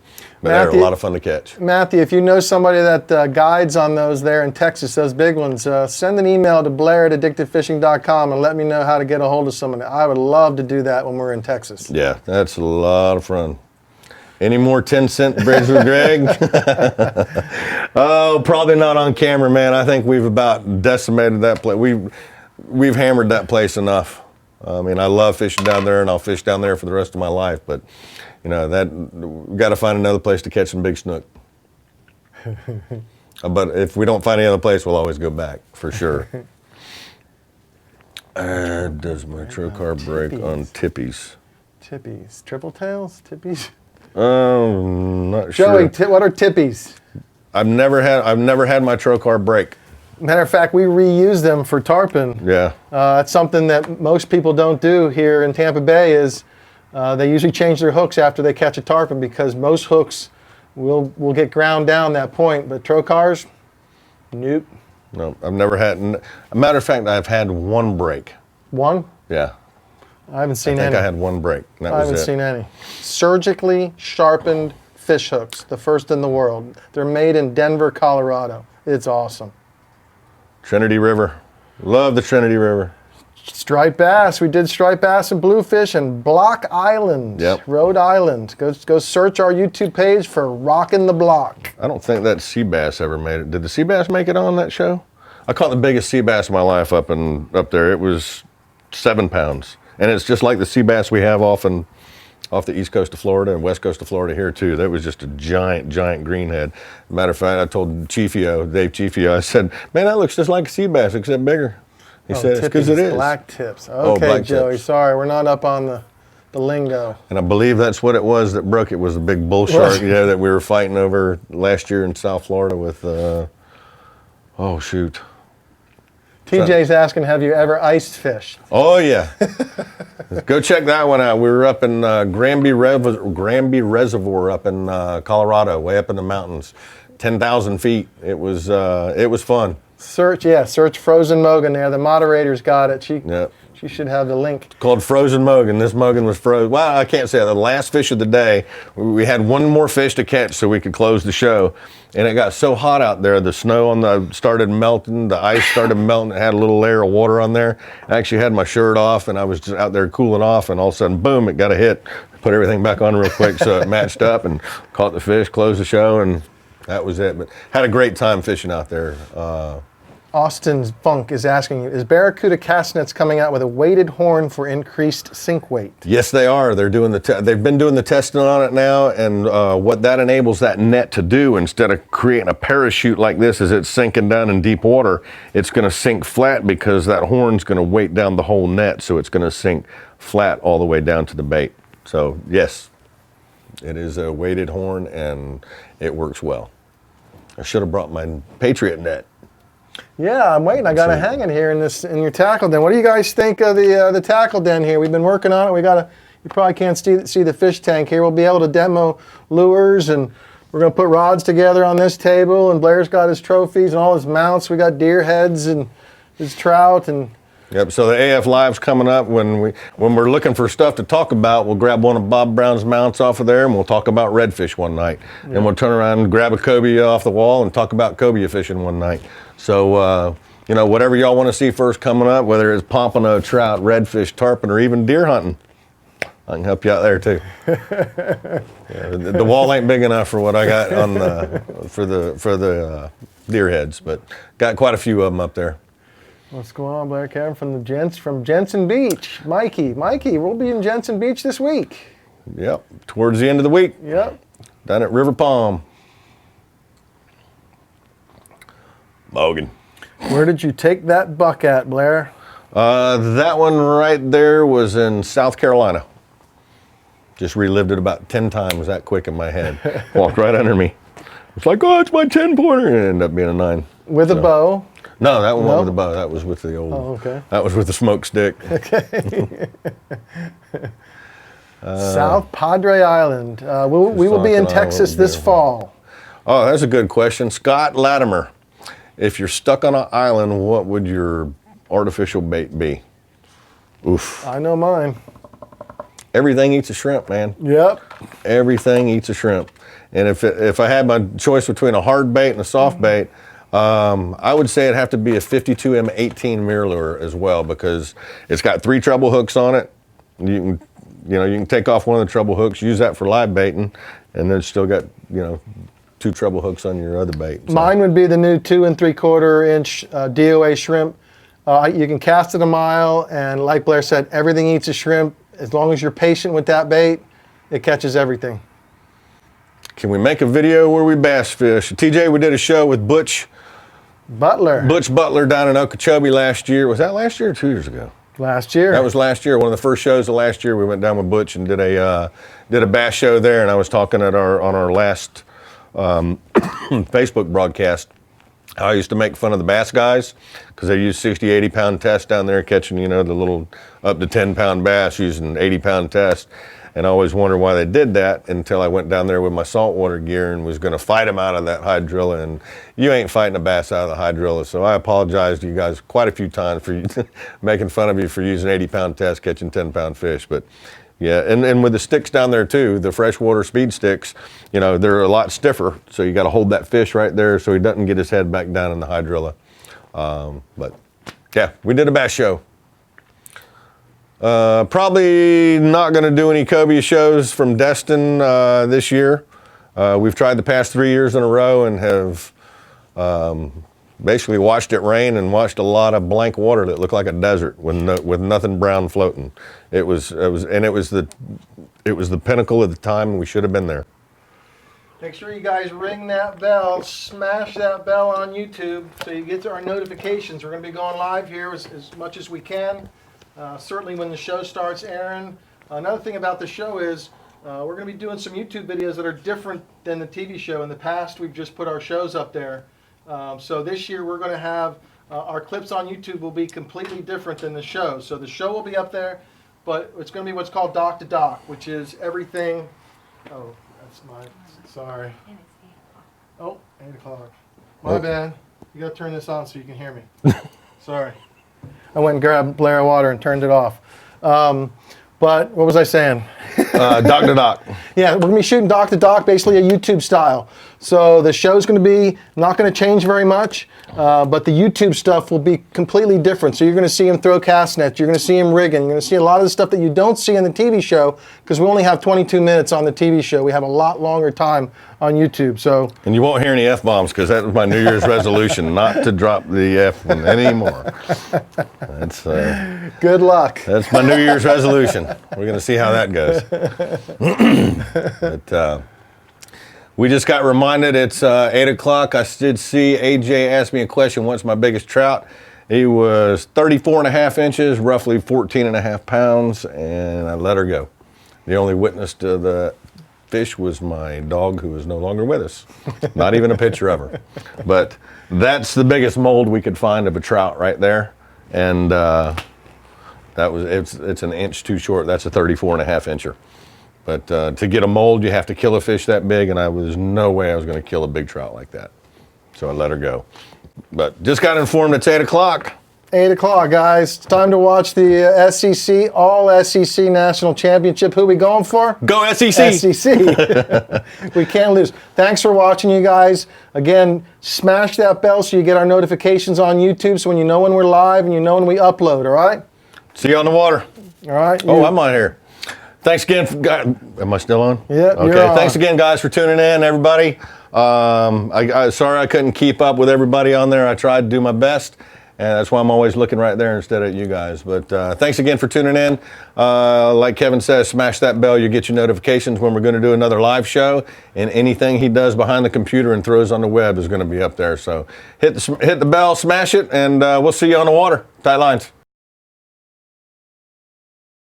But they're a lot of fun to catch. Matthew, if you know somebody that guides on those there in Texas, those big ones, send an email to blair@addictivefishing.com and let me know how to get a hold of somebody. I would love to do that when we're in Texas. Yeah, that's a lot of fun. Any more 10-cent bids with Greg? Oh, probably not on camera, man. I think we've about decimated that place. We've hammered that place enough. I mean, I love fishing down there, and I'll fish down there for the rest of my life. But you know, we've got to find another place to catch some big snook. But if we don't find any other place, we'll always go back for sure. Does my trocar break on tippies? Tippies, triple tails, tippies. Not sure. Joey, what are tippies? I've never had my trocar break. Matter of fact, we reuse them for tarpon. Yeah. It's something that most people don't do here in Tampa Bay. Is they usually change their hooks after they catch a tarpon because most hooks will get ground down that point. But trocars, nope. No, I've never had. A matter of fact, I've had one break. One? Yeah. I haven't seen any. I think I had one break. And that was it. I haven't seen any. Surgically sharpened fish hooks, the first in the world. They're made in Denver, Colorado. It's awesome. Trinity River. Love the Trinity River. Striped bass. We did striped bass and bluefish and Block Island, Rhode Island. Go search our YouTube page for Rockin' the Block. I don't think that sea bass ever made it. Did the sea bass make it on that show? I caught the biggest sea bass of my life up there. It was 7 pounds. And it's just like the sea bass we have off the east coast of Florida and west coast of Florida here too. That was just a giant greenhead. Matter of fact, I told Dave Chiefio, I said, man, that looks just like a sea bass except bigger. He said, it's because it is. Black tips. Okay, black Joey, tips. Sorry, we're not up on the lingo. And I believe that's what it was that broke it, was a big bull shark, that we were fighting over last year in South Florida with, oh shoot. TJ's asking, have you ever iced fished? Oh yeah. Go check that one out. We were up in Granby Reservoir up in Colorado, way up in the mountains, 10,000 feet. It was fun. Search Frozen Mogan there. The moderator's got it. She should have the link. It's called Frozen Mogan. This Mogan was frozen. Well, I can't say that. The last fish of the day, we had one more fish to catch so we could close the show. And it got so hot out there, the snow started melting, the ice started melting. It had a little layer of water on there. I actually had my shirt off and I was just out there cooling off, and all of a sudden, boom, it got a hit. Put everything back on real quick so it matched up and caught the fish, closed the show, and that was it. But had a great time fishing out there. Austin Funk is asking you, is Barracuda cast nets coming out with a weighted horn for increased sink weight? Yes, they are. They're doing they've been doing the testing on it now, and what that enables that net to do, instead of creating a parachute like this as it's sinking down in deep water, it's going to sink flat because that horn's going to weight down the whole net, so it's going to sink flat all the way down to the bait. So yes, it is a weighted horn, and it works well. I should have brought my Patriot net. Yeah, I'm waiting. I got it hanging here in your tackle den. What do you guys think of the tackle den here? We've been working on it. You probably can't see the fish tank here. We'll be able to demo lures, and we're going to put rods together on this table. And Blair's got his trophies and all his mounts. We got deer heads and his trout and. Yep. So the AF Live's coming up. When we're looking for stuff to talk about, we'll grab one of Bob Brown's mounts off of there, and we'll talk about redfish one night. Yeah. Then we'll turn around and grab a cobia off the wall and talk about cobia fishing one night. So whatever y'all want to see first coming up, whether it's pompano, trout, redfish, tarpon, or even deer hunting, I can help you out there too. The wall ain't big enough for what I got on for the deer heads, but got quite a few of them up there. What's going on, Blair? Kevin from Jensen Beach. Mikey, we'll be in Jensen Beach this week. Yep, towards the end of the week. Yep. Down at River Palm. Mogan. Where did you take that buck at, Blair? That one right there was in South Carolina. Just relived it about 10 times that quick in my head. Walked right under me. It's like, oh, it's my 10-pointer. And it ended up being a 9. With a bow? No, that one wasn't with a bow. That was with the old. Oh, okay. That was with the smoke stick. Okay. South Padre Island. We will be in Texas this fall. Oh, that's a good question. Scott Latimer, if you're stuck on an island, what would your artificial bait be? Oof. I know mine. Everything eats a shrimp, man. Yep. Everything eats a shrimp. And if I had my choice between a hard bait and a soft bait, I would say it'd have to be a 52M 18 mirror lure as well, because it's got 3 treble hooks on it. You can take off one of the treble hooks, use that for live baiting, and then still got 2 treble hooks on your other bait. So. Mine would be the new 2 3/4 inch DOA shrimp. You can cast it a mile, and like Blair said, everything eats a shrimp. As long as you're patient with that bait, it catches everything. Can we make a video where we bass fish? TJ, we did a show with Butch Butler down in Okeechobee last year. Was that last year or 2 years ago? Last year. That was last year. One of the first shows of last year. We went down with Butch and did a bass show there. And I was talking on our last Facebook broadcast. I used to make fun of the bass guys because they use 60, 80 pound tests down there catching, the little up to 10 pound bass using 80 pound tests. And I always wondered why they did that until I went down there with my saltwater gear and was going to fight them out of that hydrilla. And you ain't fighting a bass out of the hydrilla. So I apologize to you guys quite a few times for making fun of you for using 80 pound tests catching 10 pound fish. But yeah, and with the sticks down there too, the freshwater speed sticks, they're a lot stiffer. So you got to hold that fish right there so he doesn't get his head back down in the hydrilla. But yeah, we did a bass show. Probably not going to do any cobia shows from Destin this year. We've tried the past 3 years in a row and have basically watched it rain and watched a lot of blank water that looked like a desert with nothing brown floating. It was the pinnacle of the time, and we should have been there. Make sure you guys ring that bell, smash that bell on YouTube so you get our notifications. We're going to be going live here as much as we can. Certainly when the show starts airing. Another thing about the show is we're going to be doing some YouTube videos that are different than the TV show. In the past, we've just put our shows up there. So this year we're going to have our clips on YouTube will be completely different than the show. So the show will be up there, but it's going to be what's called Dock to Dock, which is everything. Oh, that's sorry. Oh, 8 o'clock. My bad. You got to turn this on so you can hear me. Sorry. I went and grabbed Blair water and turned it off. But what was I saying? Dock to dock. Yeah, we're going to be shooting dock to dock, basically a YouTube style. So the show's going to be not going to change very much, but the YouTube stuff will be completely different. So you're going to see him throw cast nets, you're going to see him rigging, you're going to see a lot of the stuff that you don't see in the TV show because we only have 22 minutes on the TV show. We have a lot longer time on YouTube. So. And you won't hear any F-bombs because that was my New Year's resolution, not to drop the F anymore. That's good luck. That's my New Year's resolution. We're going to see how that goes. But we just got reminded it's 8 o'clock. I did see AJ ask me a question, what's my biggest trout? He was 34.5 inches, roughly 14.5 pounds, and I let her go. The only witness to the fish was my dog, who is no longer with us. Not even a picture of her. But that's the biggest mold we could find of a trout right there. And it's an inch too short. That's a 34.5 incher. But to get a mold, you have to kill a fish that big, and there's no way I was going to kill a big trout like that. So I let her go. But just got informed it's 8 o'clock. 8 o'clock, guys. It's time to watch the SEC, all SEC National Championship. Who we going for? Go SEC! SEC. We can't lose. Thanks for watching, you guys. Again, smash that bell so you get our notifications on YouTube so when you know when we're live and you know when we upload, all right? See you on the water. All right. Oh, I'm on here. Thanks again. Am I still on? Yeah. Okay. Thanks again, guys, for tuning in, everybody. Sorry I couldn't keep up with everybody on there. I tried to do my best, and that's why I'm always looking right there instead of you guys. But thanks again for tuning in. Like Kevin says, smash that bell. You get your notifications when we're going to do another live show, and anything he does behind the computer and throws on the web is going to be up there. So hit the bell, smash it, and we'll see you on the water. Tight lines.